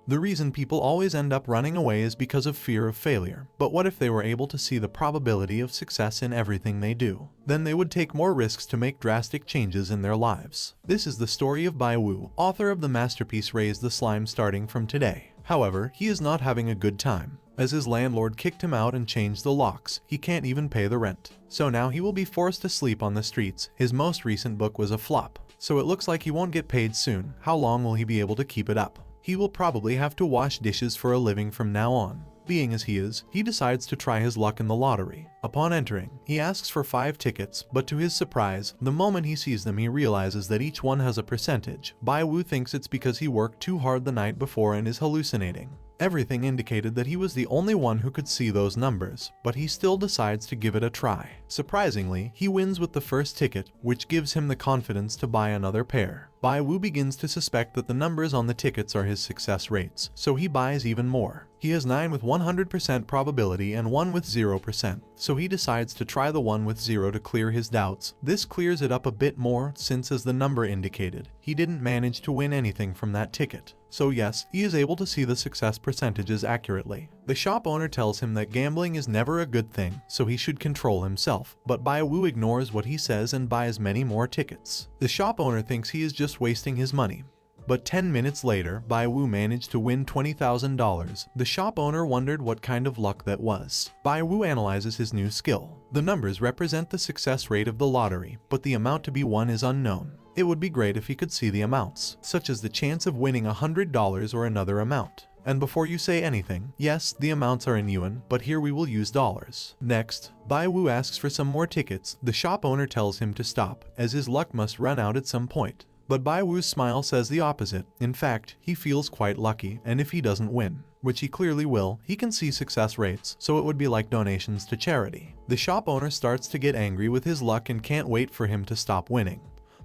The reason people always end up running away is because of fear of failure. But what if they were able to see the probability of success in everything they do? Then they would take more risks to make drastic changes in their lives. This is the story of Bai Wu, author of the masterpiece Raise the Slime starting from today. However, he is not having a good time. As his landlord kicked him out and changed the locks, he can't even pay the rent. So now he will be forced to sleep on the streets. His most recent book was a flop, so it looks like he won't get paid soon. How long will he be able to keep it up? He will probably have to wash dishes for a living from now on. Being as he is, he decides to try his luck in the lottery. Upon entering, he asks for 5 tickets, but to his surprise, the moment he sees them he realizes that each one has a percentage. Bai Wu thinks it's because he worked too hard the night before and is hallucinating. Everything indicated that he was the only one who could see those numbers, but he still decides to give it a try. Surprisingly, he wins with the first ticket, which gives him the confidence to buy another pair. Bai Wu begins to suspect that the numbers on the tickets are his success rates, so he buys even more. He has 9 with 100% probability and 1 with 0%, so he decides to try the one with 0 to clear his doubts. This clears it up a bit more since, as the number indicated, he didn't manage to win anything from that ticket. So yes, he is able to see the success percentages accurately. The shop owner tells him that gambling is never a good thing, so he should control himself, but Bai Wu ignores what he says and buys many more tickets. The shop owner thinks he is just wasting his money. But 10 minutes later, Bai Wu managed to win $20,000. The shop owner wondered what kind of luck that was. Bai Wu analyzes his new skill. The numbers represent the success rate of the lottery, but the amount to be won is unknown. It would be great if he could see the amounts, such as the chance of winning $100 or another amount. And before you say anything, yes, the amounts are in yuan, but here we will use dollars. Next, Bai Wu asks for some more tickets. The shop owner tells him to stop, as his luck must run out at some point. But Bai Wu's smile says the opposite. In fact, he feels quite lucky, and if he doesn't win, which he clearly will, he can see success rates, so it would be like donations to charity. The shop owner starts to get angry with his luck and can't wait for him to stop winning.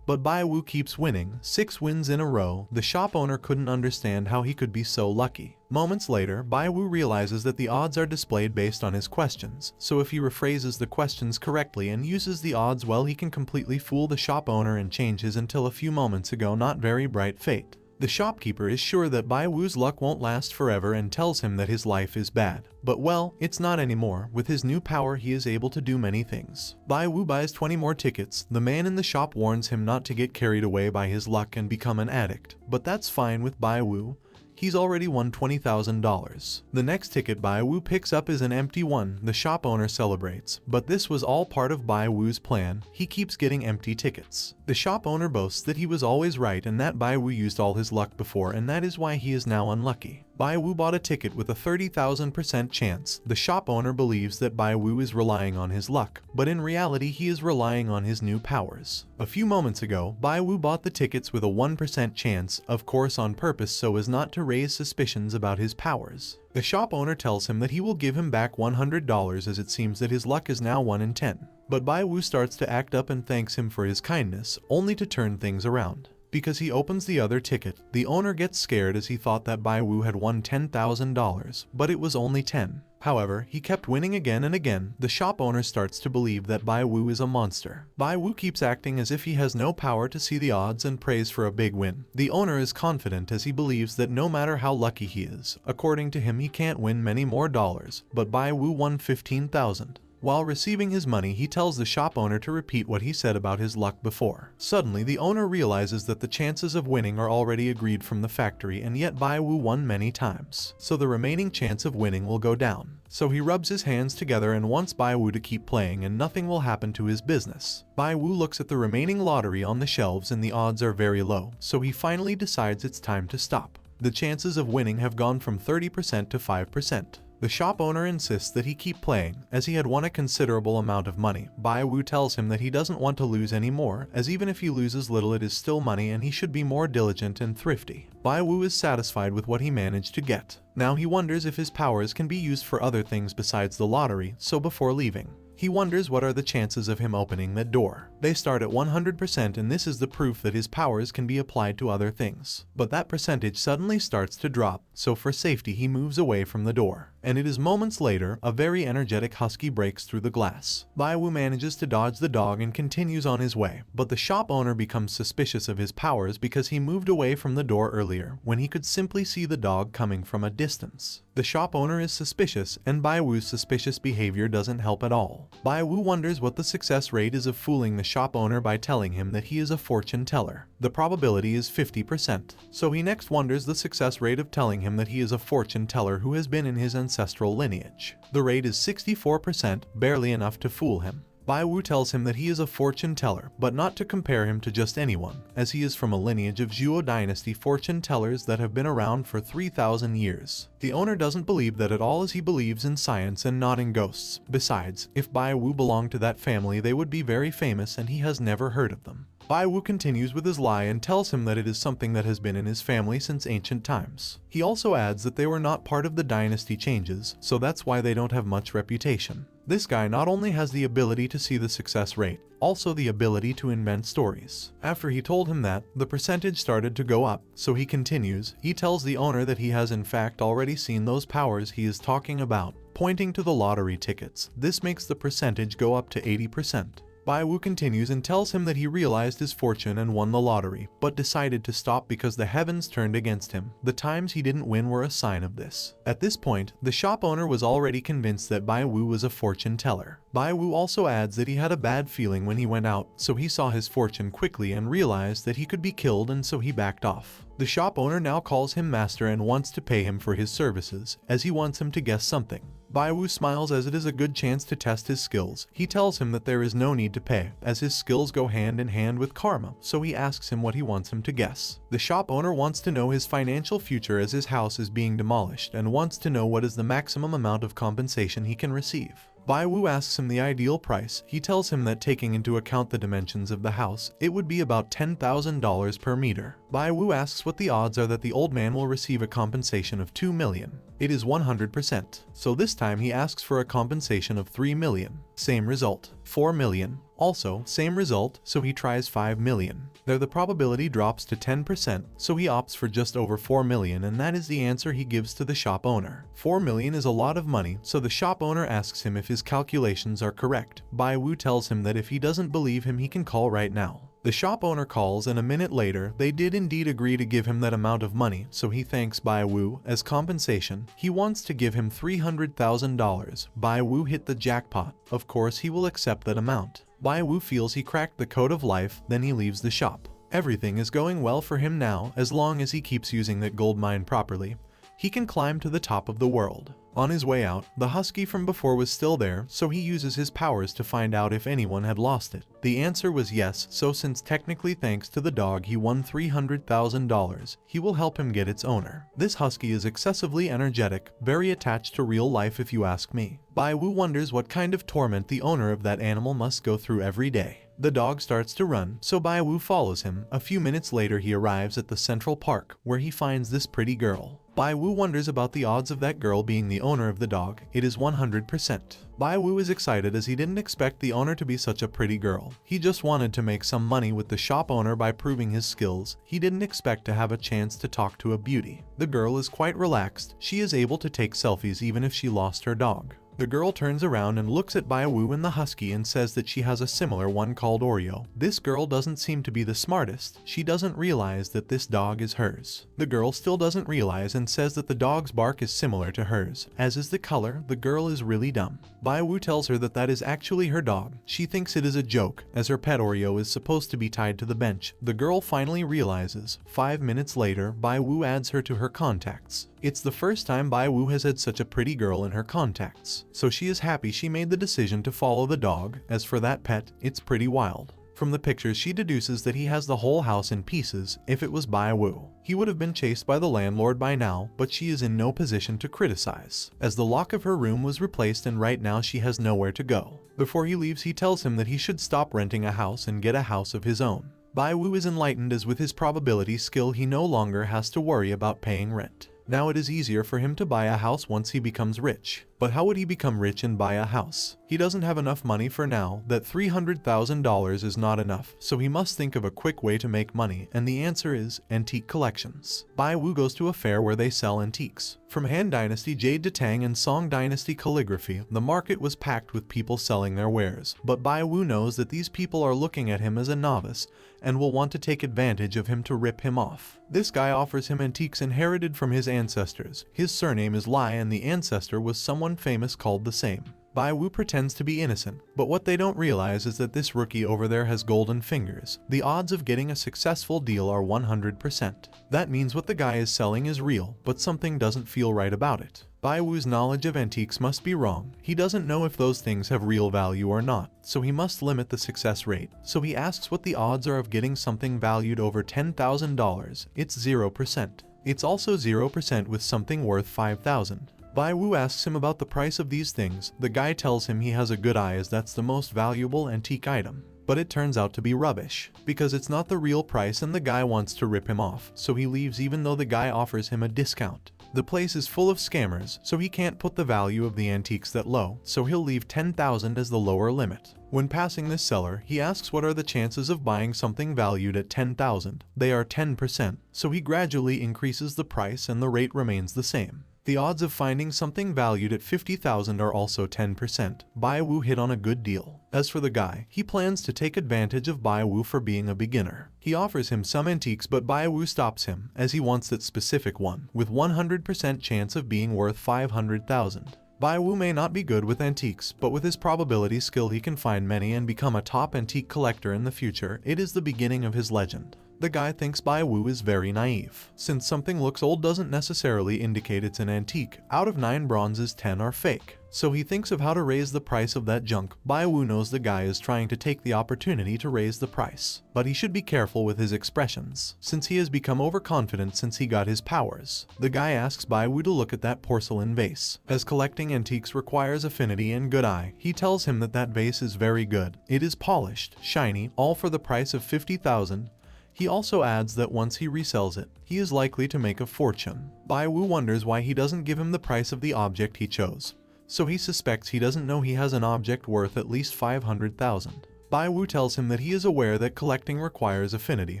But Bai Wu keeps winning, 6 wins in a row. The shop owner couldn't understand how he could be so lucky. Moments later, Bai Wu realizes that the odds are displayed based on his questions, so if he rephrases the questions correctly and uses the odds well, he can completely fool the shop owner and change his until a few moments ago not very bright fate. The shopkeeper is sure that Bai Wu's luck won't last forever and tells him that his life is bad. But well, it's not anymore. With his new power he is able to do many things. Bai Wu buys 20 more tickets. The man in the shop warns him not to get carried away by his luck and become an addict. But that's fine with Bai Wu. He's already won $20,000. The next ticket Bai Wu picks up is an empty one. The shop owner celebrates, but this was all part of Bai Wu's plan. He keeps getting empty tickets. The shop owner boasts that he was always right and that Bai Wu used all his luck before, and that is why he is now unlucky. Bai Wu bought a ticket with a 30,000% chance. The shop owner believes that Bai Wu is relying on his luck, but in reality he is relying on his new powers. A few moments ago, Bai Wu bought the tickets with a 1% chance, of course on purpose so as not to raise suspicions about his powers. The shop owner tells him that he will give him back $100 as it seems that his luck is now 1 in 10. But Bai Wu starts to act up and thanks him for his kindness, only to turn things around. Because he opens the other ticket, the owner gets scared as he thought that Bai Wu had won $10,000, but it was only 10. However, he kept winning again and again. The shop owner starts to believe that Bai Wu is a monster. Bai Wu keeps acting as if he has no power to see the odds and prays for a big win. The owner is confident as he believes that no matter how lucky he is, according to him he can't win many more dollars, but Bai Wu won 15,000. While receiving his money, he tells the shop owner to repeat what he said about his luck before. Suddenly, the owner realizes that the chances of winning are already agreed from the factory, and yet Bai Wu won many times, so the remaining chance of winning will go down. So he rubs his hands together and wants Bai Wu to keep playing and nothing will happen to his business. Bai Wu looks at the remaining lottery on the shelves and the odds are very low, so he finally decides it's time to stop. The chances of winning have gone from 30% to 5%. The shop owner insists that he keep playing, as he had won a considerable amount of money. Bai Wu tells him that he doesn't want to lose any more, as even if he loses little it is still money and he should be more diligent and thrifty. Bai Wu is satisfied with what he managed to get. Now he wonders if his powers can be used for other things besides the lottery, so before leaving, He wonders what are the chances of him opening that door. They start at 100%, and this is the proof that his powers can be applied to other things. But that percentage suddenly starts to drop, so for safety he moves away from the door. And it is moments later, a very energetic husky breaks through the glass. Bai-Wu manages to dodge the dog and continues on his way, but the shop owner becomes suspicious of his powers because he moved away from the door earlier when he could simply see the dog coming from a distance. The shop owner is suspicious, and Bai-Wu's suspicious behavior doesn't help at all. Bai-Wu wonders what the success rate is of fooling the shop owner by telling him that he is a fortune teller. The probability is 50%. So he next wonders the success rate of telling him that he is a fortune teller who has been in his ancestral lineage. The rate is 64%, barely enough to fool him. Bai-Wu tells him that he is a fortune teller, but not to compare him to just anyone, as he is from a lineage of Zhuo dynasty fortune tellers that have been around for 3,000 years. The owner doesn't believe that at all, as he believes in science and not in ghosts. Besides, if Bai-Wu belonged to that family, they would be very famous, and he has never heard of them. Bai-Wu continues with his lie and tells him that it is something that has been in his family since ancient times. He also adds that they were not part of the dynasty changes, so that's why they don't have much reputation. This guy not only has the ability to see the success rate, also the ability to invent stories. After he told him that, the percentage started to go up, so he continues. He tells the owner that he has in fact already seen those powers he is talking about, pointing to the lottery tickets. This makes the percentage go up to 80%. Bai-Wu continues and tells him that he realized his fortune and won the lottery, but decided to stop because the heavens turned against him. The times he didn't win were a sign of this. At this point, the shop owner was already convinced that Bai-Wu was a fortune teller. Bai-Wu also adds that he had a bad feeling when he went out, so he saw his fortune quickly and realized that he could be killed, and so he backed off. The shop owner now calls him master and wants to pay him for his services, as he wants him to guess something. Bai-Wu smiles as it is a good chance to test his skills. He tells him that there is no need to pay, as his skills go hand in hand with karma, so he asks him what he wants him to guess. The shop owner wants to know his financial future as his house is being demolished, and wants to know what is the maximum amount of compensation he can receive. Bai-Wu asks him the ideal price. He tells him that taking into account the dimensions of the house, it would be about $10,000 per meter. Bai-Wu asks what the odds are that the old man will receive a compensation of 2 million. It is 100%. So this time he asks for a compensation of 3 million. Same result. 4 million. Also, same result, so he tries 5 million. There the probability drops to 10%, so he opts for just over 4 million, and that is the answer he gives to the shop owner. 4 million is a lot of money, so the shop owner asks him if his calculations are correct. Bai-Wu tells him that if he doesn't believe him, he can call right now. The shop owner calls, and a minute later, they did indeed agree to give him that amount of money, so he thanks Bai-Wu. As compensation, he wants to give him $300,000. Bai-Wu hit the jackpot. Of course, he will accept that amount. Bai-Wu feels he cracked the code of life, then he leaves the shop. Everything is going well for him now, as long as he keeps using that gold mine properly. He can climb to the top of the world. On his way out, the husky from before was still there, so he uses his powers to find out if anyone had lost it. The answer was yes, so since technically thanks to the dog he won $300,000, he will help him get its owner. This husky is excessively energetic, very attached to real life if you ask me. Bai-Wu wonders what kind of torment the owner of that animal must go through every day. The dog starts to run, so Bai-Wu follows him. A few minutes later he arrives at the Central Park, where he finds this pretty girl. Bai-Wu wonders about the odds of that girl being the owner of the dog. It is 100%. Bai-Wu is excited as he didn't expect the owner to be such a pretty girl. He just wanted to make some money with the shop owner by proving his skills. He didn't expect to have a chance to talk to a beauty. The girl is quite relaxed. She is able to take selfies even if she lost her dog. The girl turns around and looks at Bai-Wu and the husky and says that she has a similar one called Oreo. This girl doesn't seem to be the smartest. She doesn't realize that this dog is hers. The girl still doesn't realize and says that the dog's bark is similar to hers, as is the color. The girl is really dumb. Bai-Wu tells her that that is actually her dog. She thinks it is a joke, as her pet Oreo is supposed to be tied to the bench. The girl finally realizes. 5 minutes later, Bai-Wu adds her to her contacts. It's the first time Bai-Wu has had such a pretty girl in her contacts, so she is happy she made the decision to follow the dog. As for that pet, it's pretty wild. From the pictures she deduces that he has the whole house in pieces. If it was Bai-Wu, he would have been chased by the landlord by now, but she is in no position to criticize, as the lock of her room was replaced and right now she has nowhere to go. Before he leaves he tells him that he should stop renting a house and get a house of his own. Bai-Wu is enlightened as with his probability skill he no longer has to worry about paying rent. Now it is easier for him to buy a house once he becomes rich. But how would he become rich and buy a house? He doesn't have enough money for now. That $300,000 is not enough, so he must think of a quick way to make money, and the answer is antique collections. Bai Wu goes to a fair where they sell antiques. From Han Dynasty jade to Tang and Song Dynasty calligraphy, the market was packed with people selling their wares. But Bai Wu knows that these people are looking at him as a novice and will want to take advantage of him to rip him off. This guy offers him antiques inherited from his ancestors. His surname is Lai and the ancestor was someone famous called the same. Bai Wu pretends to be innocent, but what they don't realize is that this rookie over there has golden fingers. The odds of getting a successful deal are 100%. That means what the guy is selling is real, but something doesn't feel right about it. Bai Wu's knowledge of antiques must be wrong. He doesn't know if those things have real value or not, so he must limit the success rate. So he asks what the odds are of getting something valued over $10,000. It's 0%. It's also 0% with something worth $5,000. Bai Wu asks him about the price of these things. The guy tells him he has a good eye as that's the most valuable antique item. But it turns out to be rubbish, because it's not the real price and the guy wants to rip him off, so he leaves even though the guy offers him a discount. The place is full of scammers, so he can't put the value of the antiques that low, so he'll leave 10,000 as the lower limit. When passing this seller, he asks what are the chances of buying something valued at 10,000. They are 10%, so he gradually increases the price and the rate remains the same. The odds of finding something valued at 50,000 are also 10%. Bai Wu hit on a good deal. As for the guy, he plans to take advantage of Bai Wu for being a beginner. He offers him some antiques but Bai Wu stops him, as he wants that specific one, with 100% chance of being worth 500,000. Bai Wu may not be good with antiques, but with his probability skill he can find many and become a top antique collector in the future. It is the beginning of his legend. The guy thinks Bai Wu is very naive. Since something looks old doesn't necessarily indicate it's an antique. Out of 9 bronzes, 10 are fake. So he thinks of how to raise the price of that junk. Bai Wu knows the guy is trying to take the opportunity to raise the price. But he should be careful with his expressions, since he has become overconfident since he got his powers. The guy asks Bai Wu to look at that porcelain vase. As collecting antiques requires affinity and good eye, he tells him that that vase is very good. It is polished, shiny, all for the price of 50,000. He also adds that once he resells it, he is likely to make a fortune. Bai Wu wonders why he doesn't give him the price of the object he chose. So he suspects he doesn't know he has an object worth at least 500,000. Bai Wu tells him that he is aware that collecting requires affinity,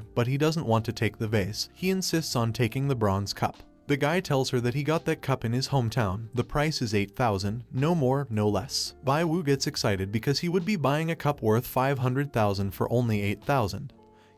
but he doesn't want to take the vase. He insists on taking the bronze cup. The guy tells her that he got that cup in his hometown. The price is 8,000, no more, no less. Bai Wu gets excited because he would be buying a cup worth 500,000 for only 8,000.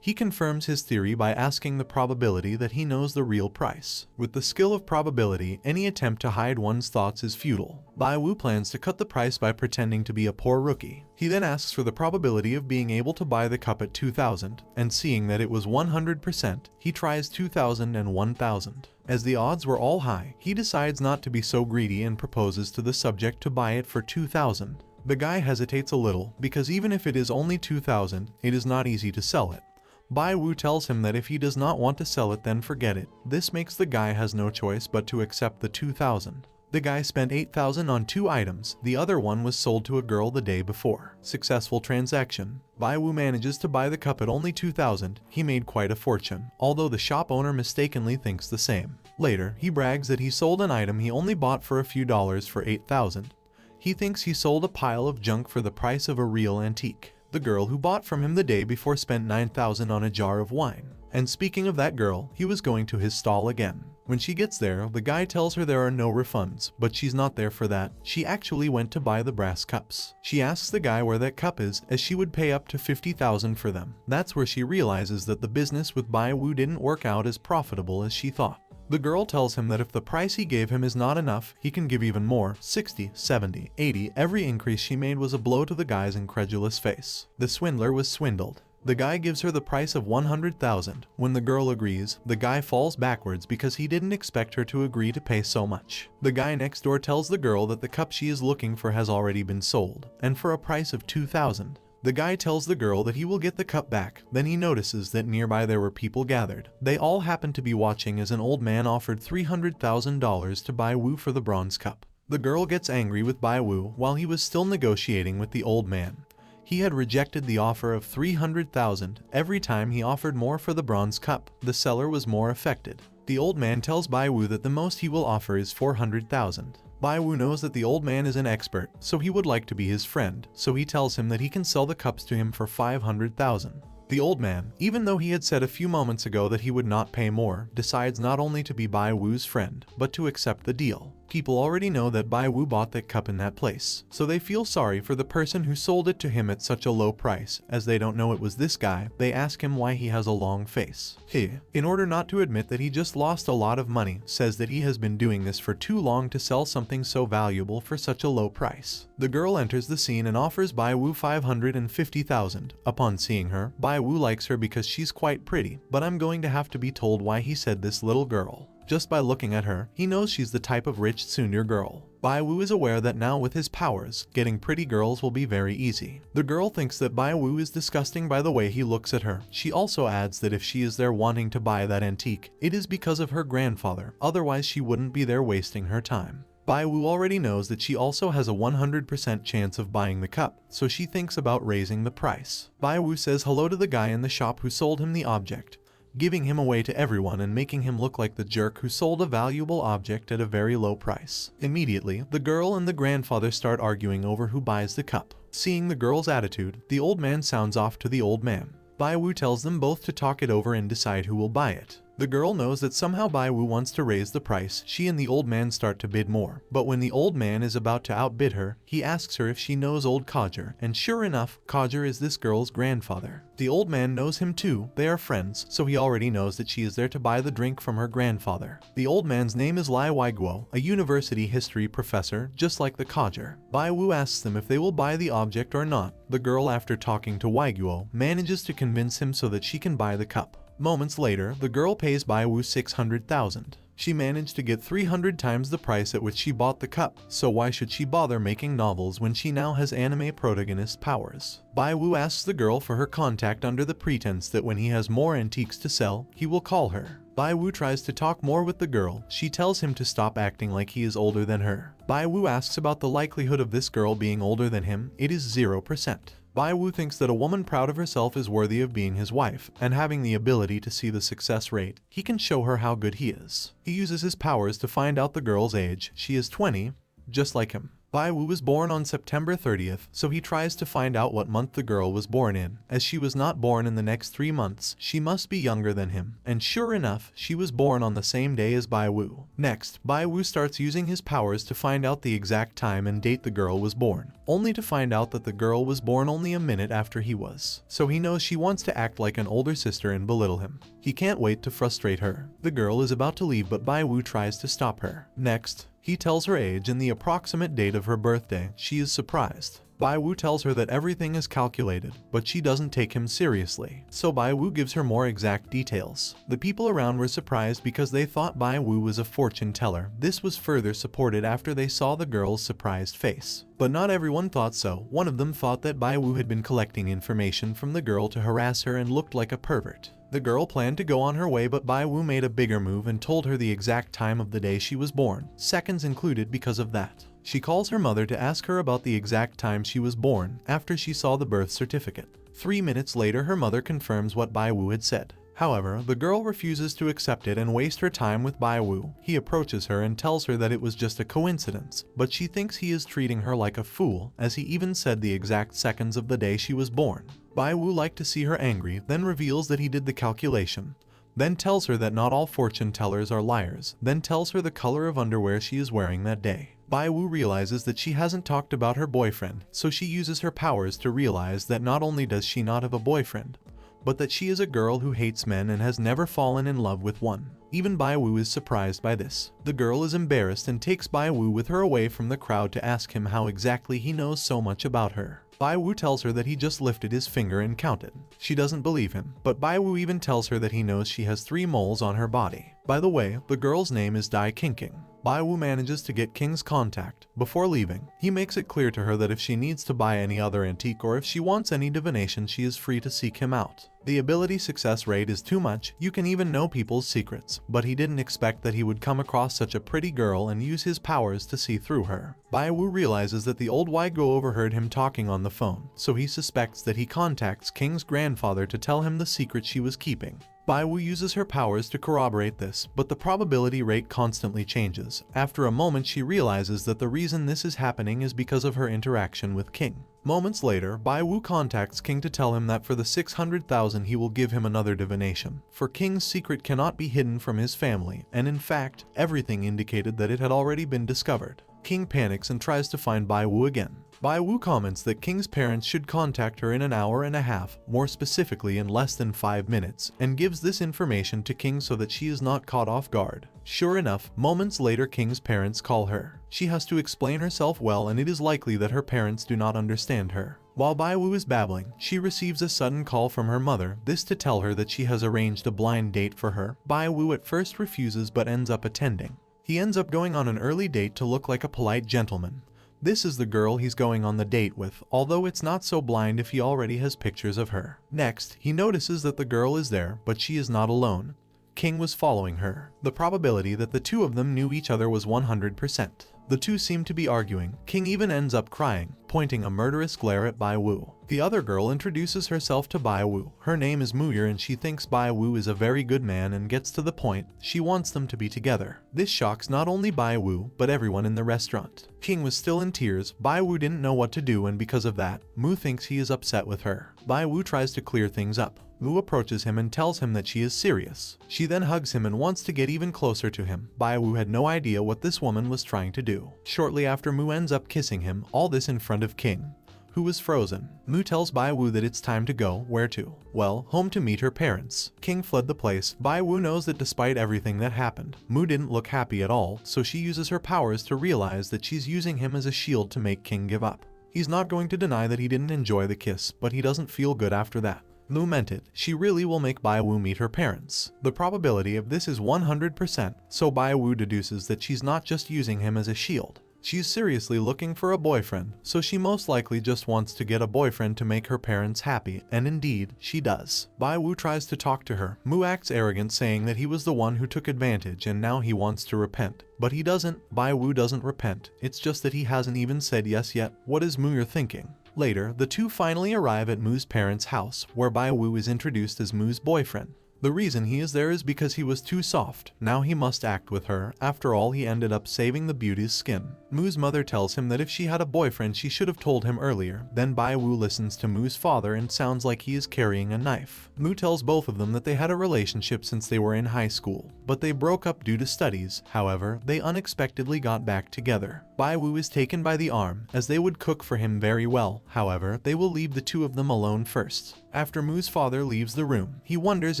He confirms his theory by asking the probability that he knows the real price. With the skill of probability, any attempt to hide one's thoughts is futile. Bai Wu plans to cut the price by pretending to be a poor rookie. He then asks for the probability of being able to buy the cup at 2,000, and seeing that it was 100%, he tries 2,000 and 1,000. As the odds were all high, he decides not to be so greedy and proposes to the subject to buy it for 2,000. The guy hesitates a little, because even if it is only 2,000, it is not easy to sell it. Bai Wu tells him that if he does not want to sell it then forget it. This makes the guy has no choice but to accept the 2,000. The guy spent 8,000 on 2 items, the other one was sold to a girl the day before. Successful transaction. Bai Wu manages to buy the cup at only 2,000, he made quite a fortune, although the shop owner mistakenly thinks the same. Later, he brags that he sold an item he only bought for a few dollars for 8,000. He thinks he sold a pile of junk for the price of a real antique. The girl who bought from him the day before spent 9,000 on a jar of wine. And speaking of that girl, he was going to his stall again. When she gets there, the guy tells her there are no refunds, but she's not there for that. She actually went to buy the brass cups. She asks the guy where that cup is, as she would pay up to 50,000 for them. That's where she realizes that the business with Bai Wu didn't work out as profitable as she thought. The girl tells him that if the price he gave him is not enough, he can give even more, 60, 70, 80. Every increase she made was a blow to the guy's incredulous face. The swindler was swindled. The guy gives her the price of 100,000. When the girl agrees, the guy falls backwards because he didn't expect her to agree to pay so much. The guy next door tells the girl that the cup she is looking for has already been sold, and for a price of 2,000. The guy tells the girl that he will get the cup back, then he notices that nearby there were people gathered. They all happen to be watching as an old man offered $300,000 to Bai Wu for the bronze cup. The girl gets angry with Bai Wu while he was still negotiating with the old man. He had rejected the offer of 300,000. Every time he offered more for the bronze cup, the seller was more affected. The old man tells Bai Wu that the most he will offer is 400,000. Bai Wu knows that the old man is an expert, so he would like to be his friend, so he tells him that he can sell the cups to him for 500,000. The old man, even though he had said a few moments ago that he would not pay more, decides not only to be Bai Wu's friend, but to accept the deal. People already know that Bai Wu bought that cup in that place, so they feel sorry for the person who sold it to him at such a low price. As they don't know it was this guy, they ask him why he has a long face. He, in order not to admit that he just lost a lot of money, says that he has been doing this for too long to sell something so valuable for such a low price. The girl enters the scene and offers Bai Wu 550,000. Upon seeing her, Bai Wu likes her because she's quite pretty, but I'm going to have to be told why he said this little girl. Just by looking at her, he knows she's the type of rich senior girl. Bai Wu is aware that now with his powers, getting pretty girls will be very easy. The girl thinks that Bai Wu is disgusting by the way he looks at her. She also adds that if she is there wanting to buy that antique, it is because of her grandfather, otherwise she wouldn't be there wasting her time. Bai Wu already knows that she also has a 100% chance of buying the cup, so she thinks about raising the price. Bai Wu says hello to the guy in the shop who sold him the object, giving him away to everyone and making him look like the jerk who sold a valuable object at a very low price. Immediately, the girl and the grandfather start arguing over who buys the cup. Seeing the girl's attitude, the old man sounds off to the old man. Bai Wu tells them both to talk it over and decide who will buy it. The girl knows that somehow Bai Wu wants to raise the price. She and the old man start to bid more, but when the old man is about to outbid her, he asks her if she knows old Codger, and sure enough, Codger is this girl's grandfather. The old man knows him too, they are friends, so he already knows that she is there to buy the drink from her grandfather. The old man's name is Lai Weiguo, a university history professor, just like the Codger. Bai Wu asks them if they will buy the object or not. The girl, after talking to Weiguo, manages to convince him so that she can buy the cup. Moments later, the girl pays Bai Wu 600,000. She managed to get 300 times the price at which she bought the cup, so why should she bother making novels when she now has anime protagonist powers? Bai Wu asks the girl for her contact under the pretense that when he has more antiques to sell, he will call her. Bai Wu tries to talk more with the girl. She tells him to stop acting like he is older than her. Bai Wu asks about the likelihood of this girl being older than him. It is 0%. Bai Wu thinks that a woman proud of herself is worthy of being his wife, and having the ability to see the success rate, he can show her how good he is. He uses his powers to find out the girl's age. She is 20, just like him. Bai Wu was born on September 30th, so he tries to find out what month the girl was born in. As she was not born in the next 3 months, she must be younger than him. And sure enough, she was born on the same day as Bai Wu. Next, Bai Wu starts using his powers to find out the exact time and date the girl was born, only to find out that the girl was born only a minute after he was. So he knows she wants to act like an older sister and belittle him. He can't wait to frustrate her. The girl is about to leave, but Bai Wu tries to stop her. Next, he tells her age and the approximate date of her birthday. She is surprised. Bai Wu tells her that everything is calculated, but she doesn't take him seriously. So Bai Wu gives her more exact details. The people around were surprised because they thought Bai Wu was a fortune teller. This was further supported after they saw the girl's surprised face. But not everyone thought so. One of them thought that Bai Wu had been collecting information from the girl to harass her and looked like a pervert. The girl planned to go on her way, but Bai Wu made a bigger move and told her the exact time of the day she was born, seconds included because of that. She calls her mother to ask her about the exact time she was born after she saw the birth certificate. 3 minutes later, her mother confirms what Bai Wu had said. However, the girl refuses to accept it and waste her time with Bai Wu. He approaches her and tells her that it was just a coincidence, but she thinks he is treating her like a fool, as he even said the exact seconds of the day she was born. Bai Wu liked to see her angry, then reveals that he did the calculation. Then tells her that not all fortune tellers are liars, then tells her the color of underwear she is wearing that day. Bai Wu realizes that she hasn't talked about her boyfriend, so she uses her powers to realize that not only does she not have a boyfriend, but that she is a girl who hates men and has never fallen in love with one. Even Bai Wu is surprised by this. The girl is embarrassed and takes Bai Wu with her away from the crowd to ask him how exactly he knows so much about her. Bai Wu tells her that he just lifted his finger and counted. She doesn't believe him, but Bai Wu even tells her that he knows she has 3 moles on her body. By the way, the girl's name is Dai Kinking. Bai Wu manages to get King's contact. Before leaving, he makes it clear to her that if she needs to buy any other antique or if she wants any divination, she is free to seek him out. The ability success rate is too much. You can even know people's secrets, but he didn't expect that he would come across such a pretty girl and use his powers to see through her. Bai Wu realizes that the old Weiguo overheard him talking on the phone, so he suspects that he contacts King's grandfather to tell him the secret she was keeping. Bai Wu uses her powers to corroborate this, but the probability rate constantly changes. After a moment she realizes that the reason this is happening is because of her interaction with King. Moments later, Bai Wu contacts King to tell him that for the 600,000 he will give him another divination. For King's secret cannot be hidden from his family, and in fact, everything indicated that it had already been discovered. King panics and tries to find Bai Wu again. Bai Wu comments that King's parents should contact her in an hour and a half, more specifically in less than 5 minutes, and gives this information to King so that she is not caught off guard. Sure enough, moments later King's parents call her. She has to explain herself well, and it is likely that her parents do not understand her. While Bai Wu is babbling, she receives a sudden call from her mother, this to tell her that she has arranged a blind date for her. Bai Wu at first refuses but ends up attending. He ends up going on an early date to look like a polite gentleman. This is the girl he's going on the date with, although it's not so blind if he already has pictures of her. Next, he notices that the girl is there, but she is not alone. King was following her. The probability that the two of them knew each other was 100%. The two seem to be arguing. King even ends up crying, pointing a murderous glare at Bai Wu. The other girl introduces herself to Bai Wu. Her name is Muir and she thinks Bai Wu is a very good man and gets to the point. She wants them to be together. This shocks not only Bai Wu, but everyone in the restaurant. King was still in tears. Bai Wu didn't know what to do, and because of that, Mu thinks he is upset with her. Bai Wu tries to clear things up. Mu approaches him and tells him that she is serious. She then hugs him and wants to get even closer to him. Bai Wu had no idea what this woman was trying to do. Shortly after, Mu ends up kissing him, all this in front of King, who was frozen. Mu tells Bai Wu that it's time to go. Where to? Well, home to meet her parents. King fled the place. Bai Wu knows that despite everything that happened, Mu didn't look happy at all, so she uses her powers to realize that she's using him as a shield to make King give up. He's not going to deny that he didn't enjoy the kiss, but he doesn't feel good after that. Mu meant it. She really will make Bai Wu meet her parents. The probability of this is 100%, so Bai Wu deduces that she's not just using him as a shield. She's seriously looking for a boyfriend, so she most likely just wants to get a boyfriend to make her parents happy, and indeed, she does. Bai Wu tries to talk to her. Mu acts arrogant, saying that he was the one who took advantage and now he wants to repent. But he doesn't. Bai Wu doesn't repent. It's just that he hasn't even said yes yet. What is Mu thinking? Later, the two finally arrive at Mu's parents' house, where Bai Wu is introduced as Mu's boyfriend. The reason he is there is because he was too soft. Now he must act with her. After all, he ended up saving the beauty's skin. Mu's mother tells him that if she had a boyfriend she should have told him earlier. Then Bai Wu listens to Mu's father and sounds like he is carrying a knife. Mu tells both of them that they had a relationship since they were in high school, but they broke up due to studies. However, they unexpectedly got back together. Bai Wu is taken by the arm, as they would cook for him very well. However, they will leave the two of them alone first. After Mu's father leaves the room, he wonders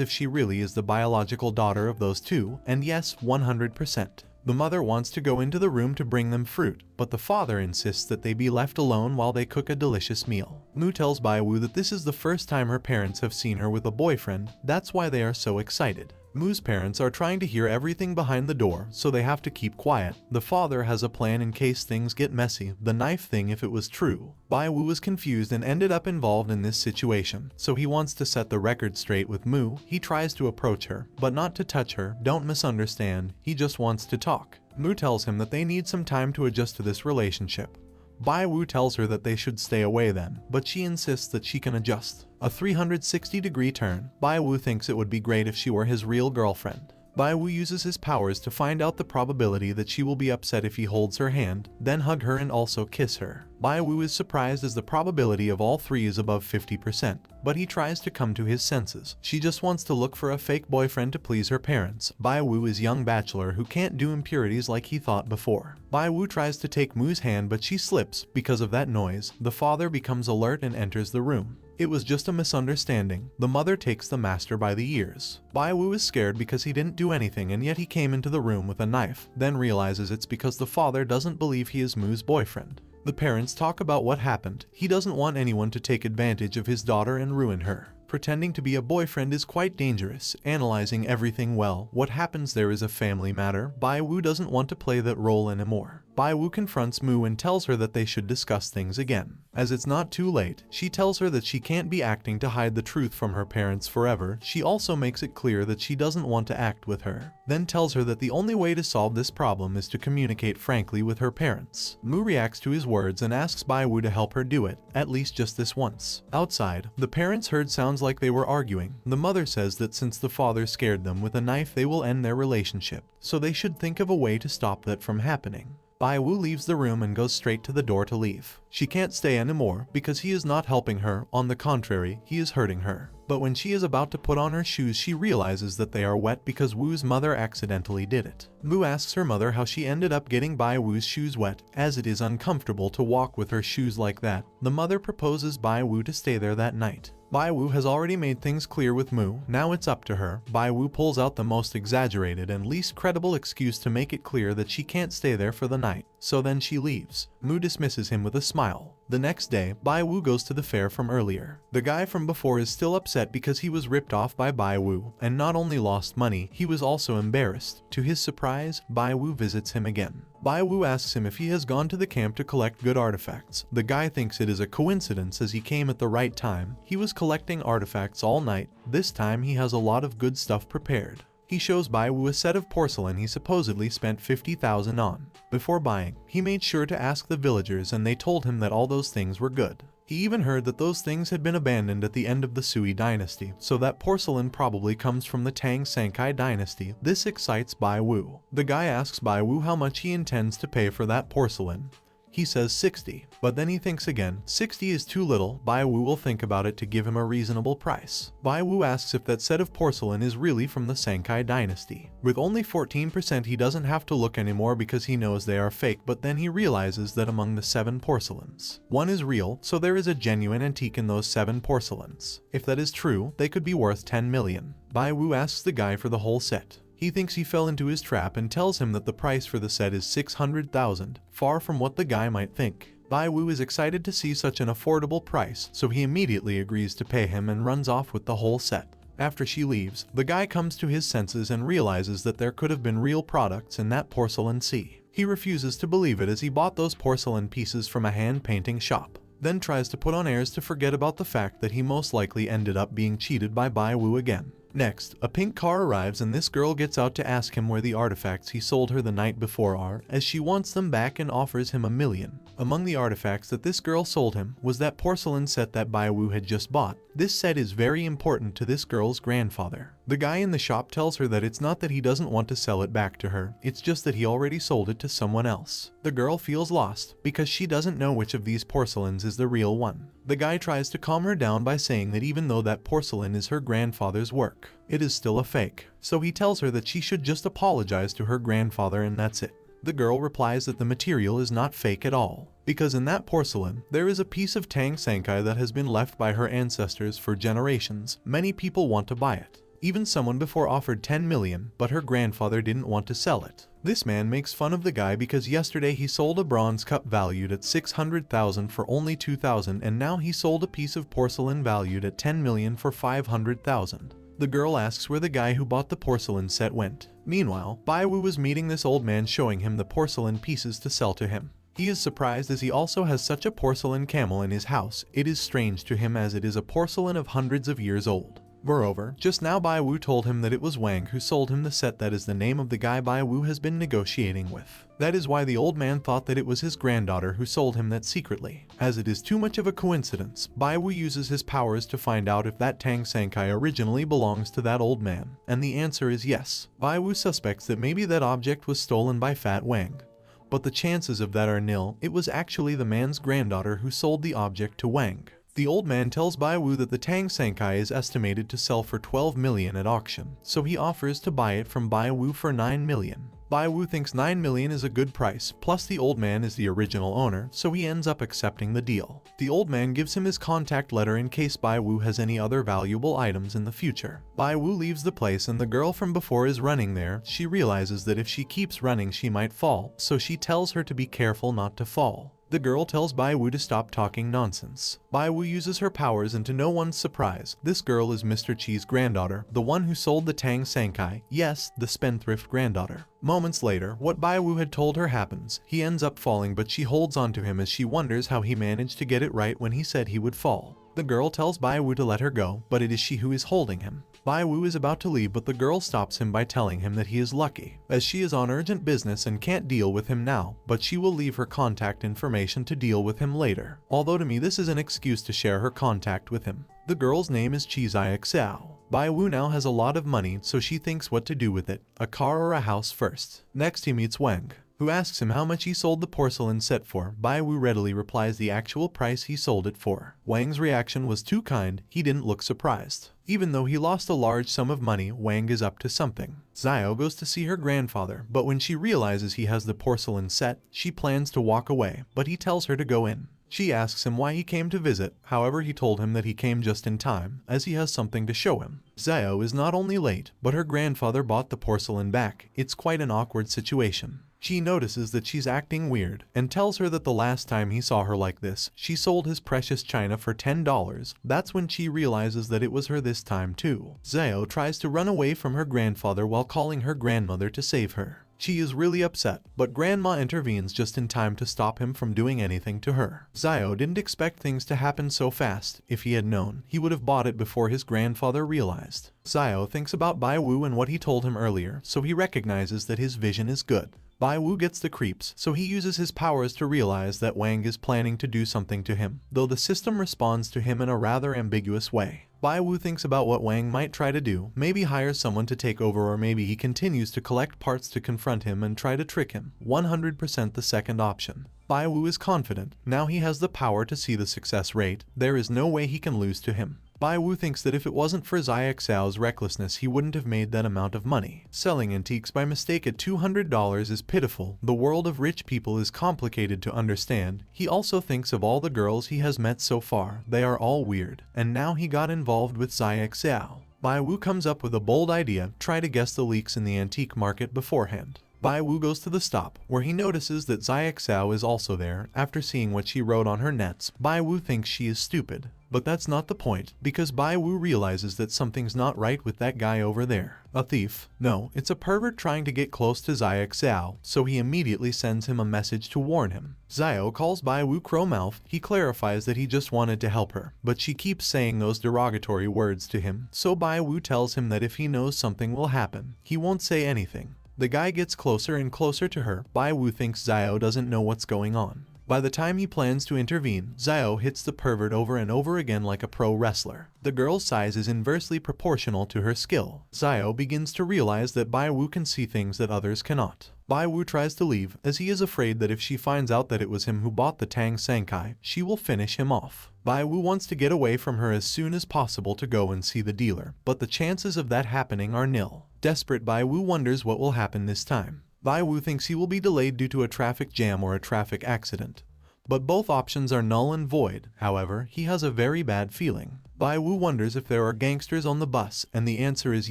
if she really is the biological daughter of those two, and yes, 100%. The mother wants to go into the room to bring them fruit, but the father insists that they be left alone while they cook a delicious meal. Mu tells Bai Wu that this is the first time her parents have seen her with a boyfriend. That's why they are so excited. Mu's parents are trying to hear everything behind the door, so they have to keep quiet. The father has a plan in case things get messy, the knife thing if it was true. Bai Wu was confused and ended up involved in this situation, so he wants to set the record straight with Mu. He tries to approach her, but not to touch her. Don't misunderstand, he just wants to talk. Mu tells him that they need some time to adjust to this relationship. Bai Wu tells her that they should stay away then, but she insists that she can adjust. A 360-degree turn. Bai Wu thinks it would be great if she were his real girlfriend. Bai Wu uses his powers to find out the probability that she will be upset if he holds her hand, then hug her and also kiss her. Bai Wu is surprised as the probability of all three is above 50%, but he tries to come to his senses. She just wants to look for a fake boyfriend to please her parents. Bai Wu is a young bachelor who can't do impurities like he thought before. Bai Wu tries to take Mu's hand, but she slips. Because of that noise, the father becomes alert and enters the room. It was just a misunderstanding. The mother takes the master by the ears. Bai Wu is scared because he didn't do anything, and yet he came into the room with a knife, then realizes it's because the father doesn't believe he is Mu's boyfriend. The parents talk about what happened. He doesn't want anyone to take advantage of his daughter and ruin her. Pretending to be a boyfriend is quite dangerous. Analyzing everything well, what happens there is a family matter. Bai Wu doesn't want to play that role anymore. Bai Wu confronts Mu and tells her that they should discuss things again. As it's not too late, she tells her that she can't be acting to hide the truth from her parents forever. She also makes it clear that she doesn't want to act with her. then tells her that the only way to solve this problem is to communicate frankly with her parents. Mu reacts to his words and asks Bai Wu to help her do it, at least just this once. Outside, the parents heard sounds like they were arguing. The mother says that since the father scared them with a knife, they will end their relationship, so they should think of a way to stop that from happening. Bai Wu leaves the room and goes straight to the door to leave. She can't stay anymore because he is not helping her, on the contrary, he is hurting her. But when she is about to put on her shoes, she realizes that they are wet because Wu's mother accidentally did it. Mu asks her mother how she ended up getting Bai Wu's shoes wet, as it is uncomfortable to walk with her shoes like that. The mother proposes Bai Wu to stay there that night. Bai Wu has already made things clear with Mu, now it's up to her. Bai Wu pulls out the most exaggerated and least credible excuse to make it clear that she can't stay there for the night, so then she leaves. Mu dismisses him with a smile. The next day, Bai Wu goes to the fair from earlier. The guy from before is still upset because he was ripped off by Bai Wu, and not only lost money, he was also embarrassed. To his surprise, Bai Wu visits him again. Bai Wu asks him if he has gone to the camp to collect good artifacts. The guy thinks it is a coincidence as he came at the right time. He was collecting artifacts all night. This time he has a lot of good stuff prepared. He shows Bai Wu a set of porcelain he supposedly spent 50,000 on. Before buying, he made sure to ask the villagers and they told him that all those things were good. He even heard that those things had been abandoned at the end of the Sui dynasty, so that porcelain probably comes from the Tang Sankai dynasty. This excites Bai Wu. The guy asks Bai Wu how much he intends to pay for that porcelain. He says 60, but then he thinks again. 60 is too little. Bai Wu will think about it to give him a reasonable price. Bai Wu asks if that set of porcelain is really from the Sankai dynasty. With only 14%, he doesn't have to look anymore because he knows they are fake, but then he realizes that among the 7 porcelains, 1 is real, so there is a genuine antique in those 7 porcelains. If that is true, they could be worth 10 million. Bai Wu asks the guy for the whole set. He thinks he fell into his trap and tells him that the price for the set is 600,000, far from what the guy might think. Bai Wu is excited to see such an affordable price, so he immediately agrees to pay him and runs off with the whole set. After she leaves, the guy comes to his senses and realizes that there could have been real products in that porcelain sea. He refuses to believe it as he bought those porcelain pieces from a hand-painting shop, then tries to put on airs to forget about the fact that he most likely ended up being cheated by Bai Wu again. Next, a pink car arrives and this girl gets out to ask him where the artifacts he sold her the night before are, as she wants them back and offers him $1 million. Among the artifacts that this girl sold him was that porcelain set that Bai Wu had just bought. This set is very important to this girl's grandfather. The guy in the shop tells her that it's not that he doesn't want to sell it back to her, it's just that he already sold it to someone else. The girl feels lost because she doesn't know which of these porcelains is the real one. The guy tries to calm her down by saying that even though that porcelain is her grandfather's work, it is still a fake. So he tells her that she should just apologize to her grandfather and that's it. The girl replies that the material is not fake at all, because in that porcelain, there is a piece of Tang Sankai that has been left by her ancestors for generations. Many people want to buy it. Even someone before offered 10 million, but her grandfather didn't want to sell it. This man makes fun of the guy because yesterday he sold a bronze cup valued at 600,000 for only 2,000 and now he sold a piece of porcelain valued at 10 million for 500,000. The girl asks where the guy who bought the porcelain set went. Meanwhile, Bai Wu was meeting this old man showing him the porcelain pieces to sell to him. He is surprised as he also has such a porcelain camel in his house. It is strange to him as it is a porcelain of hundreds of years old. Moreover, just now Bai Wu told him that it was Wang who sold him the set. That is the name of the guy Bai Wu has been negotiating with. That is why the old man thought that it was his granddaughter who sold him that secretly. As it is too much of a coincidence, Bai Wu uses his powers to find out if that Tang Sankai originally belongs to that old man, and the answer is yes. Bai Wu suspects that maybe that object was stolen by Fat Wang, but the chances of that are nil. It was actually the man's granddaughter who sold the object to Wang. The old man tells Bai Wu that the Tang Sankai is estimated to sell for 12 million at auction, so he offers to buy it from Bai Wu for 9 million. Bai Wu thinks 9 million is a good price, plus the old man is the original owner, so he ends up accepting the deal. The old man gives him his contact letter in case Bai Wu has any other valuable items in the future. Bai Wu leaves the place and the girl from before is running there. She realizes that if she keeps running she might fall, so she tells her to be careful not to fall. The girl tells Bai Wu to stop talking nonsense. Bai Wu uses her powers and to no one's surprise, this girl is Mr. Chi's granddaughter, the one who sold the Tang Sankai, yes, the spendthrift granddaughter. Moments later, what Bai Wu had told her happens. He ends up falling but she holds on to him as she wonders how he managed to get it right when he said he would fall. The girl tells Bai Wu to let her go, but it is she who is holding him. Bai Wu is about to leave, but the girl stops him by telling him that he is lucky, as she is on urgent business and can't deal with him now, but she will leave her contact information to deal with him later. Although to me this is an excuse to share her contact with him. The girl's name is Chizai Xiao. Bai Wu now has a lot of money, so she thinks what to do with it, a car or a house first. Next he meets Wang, who asks him how much he sold the porcelain set for. Bai Wu readily replies the actual price he sold it for. Wang's reaction was too kind, he didn't look surprised. Even though he lost a large sum of money, Wang is up to something. Xiao goes to see her grandfather, but when she realizes he has the porcelain set, she plans to walk away, but he tells her to go in. She asks him why he came to visit, however he told him that he came just in time, as he has something to show him. Xiao is not only late, but her grandfather bought the porcelain back. It's quite an awkward situation. She notices that she's acting weird, and tells her that the last time he saw her like this, she sold his precious china for $10. That's when she realizes that it was her this time too. Xiao tries to run away from her grandfather while calling her grandmother to save her. She is really upset, but Grandma intervenes just in time to stop him from doing anything to her. Xiao didn't expect things to happen so fast. If he had known, he would have bought it before his grandfather realized. Xiao thinks about Bai Wu and what he told him earlier, so he recognizes that his vision is good. Bai Wu gets the creeps, so he uses his powers to realize that Wang is planning to do something to him, though the system responds to him in a rather ambiguous way. Bai Wu thinks about what Wang might try to do, maybe hire someone to take over, or maybe he continues to collect parts to confront him and try to trick him. 100% the second option. Bai Wu is confident, now he has the power to see the success rate, there is no way he can lose to him. Bai Wu thinks that if it wasn't for Zai Xiao's recklessness he wouldn't have made that amount of money. Selling antiques by mistake at $200 is pitiful, the world of rich people is complicated to understand. He also thinks of all the girls he has met so far, they are all weird, and now he got involved with Zai Xiao. Bai Wu comes up with a bold idea, try to guess the leaks in the antique market beforehand. Bai Wu goes to the stop, where he notices that Zai Xiao is also there. After seeing what she wrote on her nets, Bai Wu thinks she is stupid. But that's not the point, because Bai Wu realizes that something's not right with that guy over there. A thief? No, it's a pervert trying to get close to Zai Xiao, so he immediately sends him a message to warn him. Xiao calls Bai Wu Crow-mouth. He clarifies that he just wanted to help her, but she keeps saying those derogatory words to him, so Bai Wu tells him that if he knows something will happen, he won't say anything. The guy gets closer and closer to her. Bai Wu thinks Xiao doesn't know what's going on. By the time he plans to intervene, Xiao hits the pervert over and over again like a pro wrestler. The girl's size is inversely proportional to her skill. Xiao begins to realize that Bai Wu can see things that others cannot. Bai Wu tries to leave, as he is afraid that if she finds out that it was him who bought the Tang Sankai, she will finish him off. Bai Wu wants to get away from her as soon as possible to go and see the dealer, but the chances of that happening are nil. Desperate, Bai Wu wonders what will happen this time. Bai Wu thinks he will be delayed due to a traffic jam or a traffic accident. But both options are null and void. However, he has a very bad feeling. Bai Wu wonders if there are gangsters on the bus, and the answer is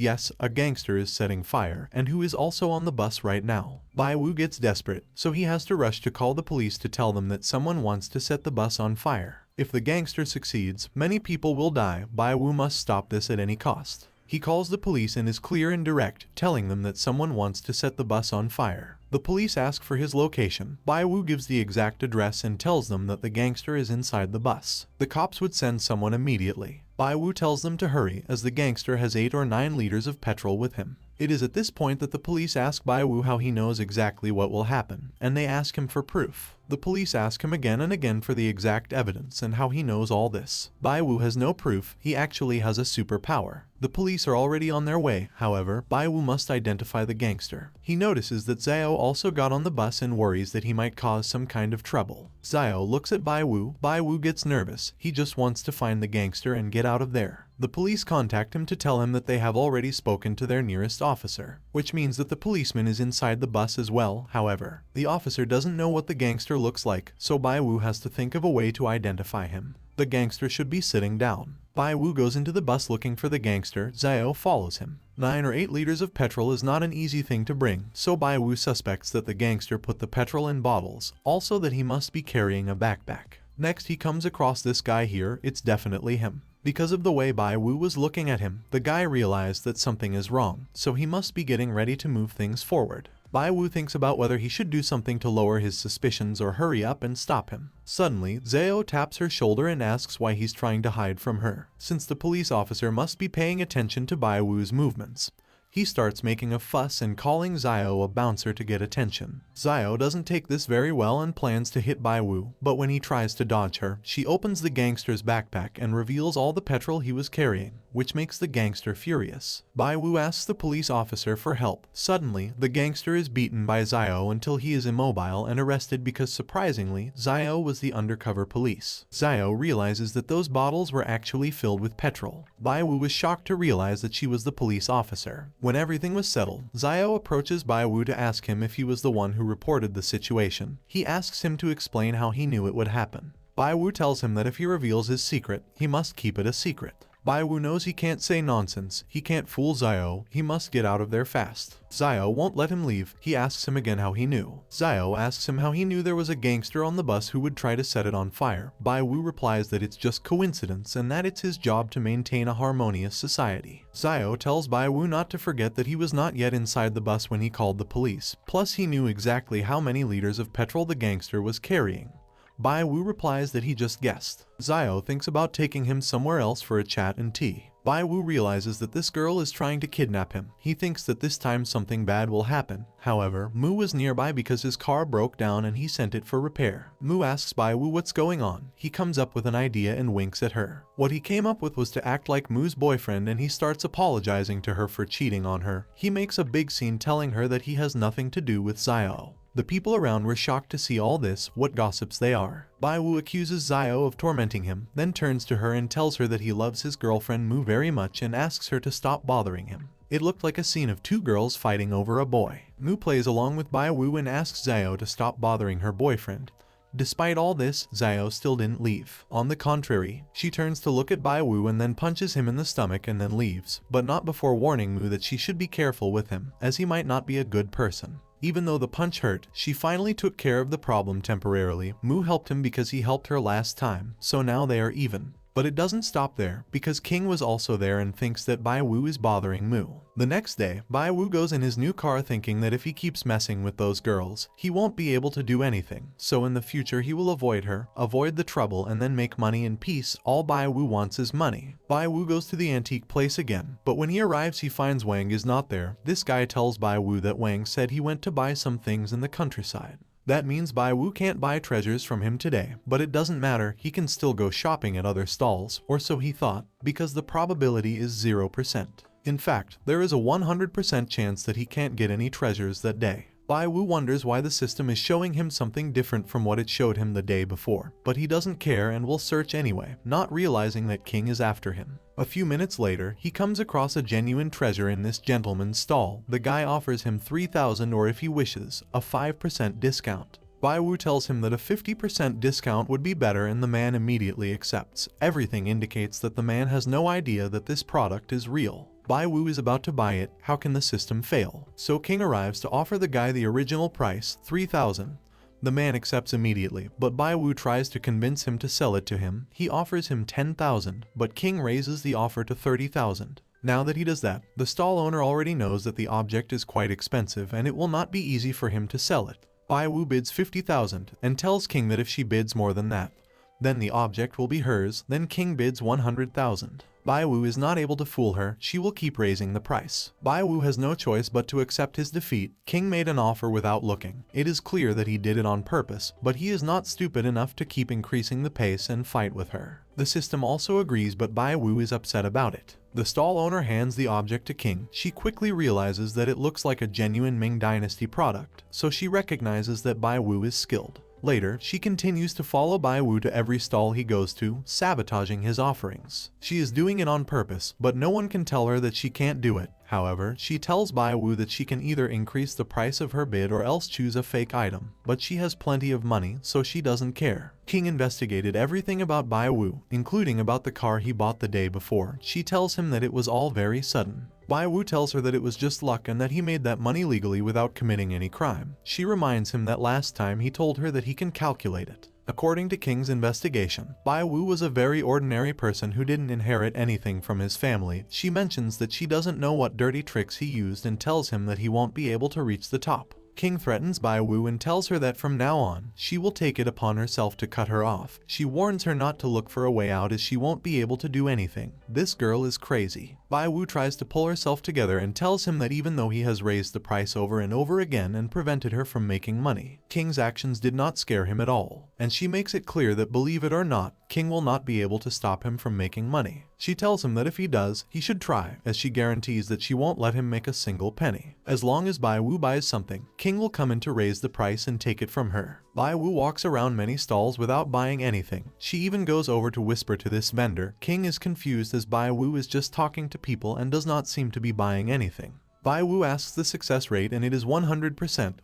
yes, a gangster is setting fire, and who is also on the bus right now. Bai Wu gets desperate, so he has to rush to call the police to tell them that someone wants to set the bus on fire. If the gangster succeeds, many people will die. Bai Wu must stop this at any cost. He calls the police and is clear and direct, telling them that someone wants to set the bus on fire. The police ask for his location. Bai Wu gives the exact address and tells them that the gangster is inside the bus. The cops would send someone immediately. Bai Wu tells them to hurry, as the gangster has 8 or 9 liters of petrol with him. It is at this point that the police ask Bai Wu how he knows exactly what will happen, and they ask him for proof. The police ask him again and again for the exact evidence and how he knows all this. Bai Wu has no proof, he actually has a superpower. The police are already on their way, however, Bai Wu must identify the gangster. He notices that Xiao also got on the bus and worries that he might cause some kind of trouble. Xiao looks at Bai Wu gets nervous, he just wants to find the gangster and get out of there. The police contact him to tell him that they have already spoken to their nearest officer, which means that the policeman is inside the bus as well. However, the officer doesn't know what the gangster looks like, so Bai Wu has to think of a way to identify him. The gangster should be sitting down. Bai Wu goes into the bus looking for the gangster. Xiao follows him. 9 or 8 liters of petrol is not an easy thing to bring, so Bai Wu suspects that the gangster put the petrol in bottles, also that he must be carrying a backpack. Next he comes across this guy here, it's definitely him. Because of the way Bai Wu was looking at him, the guy realized that something is wrong, so he must be getting ready to move things forward. Bai Wu thinks about whether he should do something to lower his suspicions or hurry up and stop him. Suddenly, Zhao taps her shoulder and asks why he's trying to hide from her, since the police officer must be paying attention to Bai Wu's movements. He starts making a fuss and calling Zhao a bouncer to get attention. Zhao doesn't take this very well and plans to hit Bai Wu, but when he tries to dodge her, she opens the gangster's backpack and reveals all the petrol he was carrying, which makes the gangster furious. Bai Wu asks the police officer for help. Suddenly, the gangster is beaten by Zhao until he is immobile and arrested because surprisingly, Zhao was the undercover police. Zhao realizes that those bottles were actually filled with petrol. Bai Wu was shocked to realize that she was the police officer. When everything was settled, Zhao approaches Bai Wu to ask him if he was the one who reported the situation. He asks him to explain how he knew it would happen. Bai Wu tells him that if he reveals his secret, he must keep it a secret. Bai Wu knows he can't say nonsense, he can't fool Zhao, he must get out of there fast. Zhao won't let him leave. He asks him again how he knew. Zhao asks him how he knew there was a gangster on the bus who would try to set it on fire. Bai Wu replies that it's just coincidence and that it's his job to maintain a harmonious society. Zhao tells Bai Wu not to forget that he was not yet inside the bus when he called the police, plus he knew exactly how many liters of petrol the gangster was carrying. Bai Wu replies that he just guessed. Zhao thinks about taking him somewhere else for a chat and tea. Bai Wu realizes that this girl is trying to kidnap him. He thinks that this time something bad will happen. However, Mu was nearby because his car broke down and he sent it for repair. Mu asks Bai Wu what's going on. He comes up with an idea and winks at her. What he came up with was to act like Mu's boyfriend and he starts apologizing to her for cheating on her. He makes a big scene telling her that he has nothing to do with Zhao. The people around were shocked to see all this, what gossips they are. Bai Wu accuses Zhao of tormenting him, then turns to her and tells her that he loves his girlfriend Mu very much and asks her to stop bothering him. It looked like a scene of two girls fighting over a boy. Mu plays along with Bai Wu and asks Zhao to stop bothering her boyfriend. Despite all this, Zhao still didn't leave. On the contrary, she turns to look at Bai Wu and then punches him in the stomach and then leaves, but not before warning Mu that she should be careful with him, as he might not be a good person. Even though the punch hurt, she finally took care of the problem temporarily. Mu helped him because he helped her last time, so now they are even. But it doesn't stop there, because King was also there and thinks that Bai Wu is bothering Mu. The next day, Bai Wu goes in his new car thinking that if he keeps messing with those girls, he won't be able to do anything, so in the future he will avoid her, avoid the trouble and then make money in peace. All Bai Wu wants is money. Bai Wu goes to the antique place again, but when he arrives he finds Wang is not there. This guy tells Bai Wu that Wang said he went to buy some things in the countryside. That means Bai Wu can't buy treasures from him today, but it doesn't matter, he can still go shopping at other stalls, or so he thought, because the probability is 0%. In fact, there is a 100% chance that he can't get any treasures that day. Bai Wu wonders why the system is showing him something different from what it showed him the day before, but he doesn't care and will search anyway, not realizing that King is after him. A few minutes later, he comes across a genuine treasure in this gentleman's stall. The guy offers him 3,000 or if he wishes, a 5% discount. Bai Wu tells him that a 50% discount would be better and the man immediately accepts. Everything indicates that the man has no idea that this product is real. Bai Wu is about to buy it. How can the system fail? So King arrives to offer the guy the original price, 3,000. The man accepts immediately, but Bai Wu tries to convince him to sell it to him. He offers him 10,000, but King raises the offer to 30,000. Now that he does that, the stall owner already knows that the object is quite expensive and it will not be easy for him to sell it. Bai Wu bids 50,000 and tells King that if she bids more than that, then the object will be hers. Then King bids 100,000. Bai Wu is not able to fool her, she will keep raising the price. Bai Wu has no choice but to accept his defeat. King made an offer without looking. It is clear that he did it on purpose, but he is not stupid enough to keep increasing the pace and fight with her. The system also agrees, but Bai Wu is upset about it. The stall owner hands the object to King. She quickly realizes that it looks like a genuine Ming Dynasty product, so she recognizes that Bai Wu is skilled. Later, she continues to follow Bai Wu to every stall he goes to, sabotaging his offerings. She is doing it on purpose, but no one can tell her that she can't do it. However, she tells Bai Wu that she can either increase the price of her bid or else choose a fake item, but she has plenty of money, so she doesn't care. King investigated everything about Bai Wu, including about the car he bought the day before. She tells him that it was all very sudden. Bai Wu tells her that it was just luck and that he made that money legally without committing any crime. She reminds him that last time he told her that he can calculate it. According to King's investigation, Bai Wu was a very ordinary person who didn't inherit anything from his family. She mentions that she doesn't know what dirty tricks he used and tells him that he won't be able to reach the top. King threatens Bai Wu and tells her that from now on, she will take it upon herself to cut her off. She warns her not to look for a way out as she won't be able to do anything. This girl is crazy. Bai Wu tries to pull herself together and tells him that even though he has raised the price over and over again and prevented her from making money, King's actions did not scare him at all. And she makes it clear that, believe it or not, King will not be able to stop him from making money. She tells him that if he does, he should try, as she guarantees that she won't let him make a single penny. As long as Bai Wu buys something, King will come in to raise the price and take it from her. Bai Wu walks around many stalls without buying anything. She even goes over to whisper to this vendor. King is confused as Bai Wu is just talking to people and does not seem to be buying anything. Bai Wu asks the success rate and it is 100%.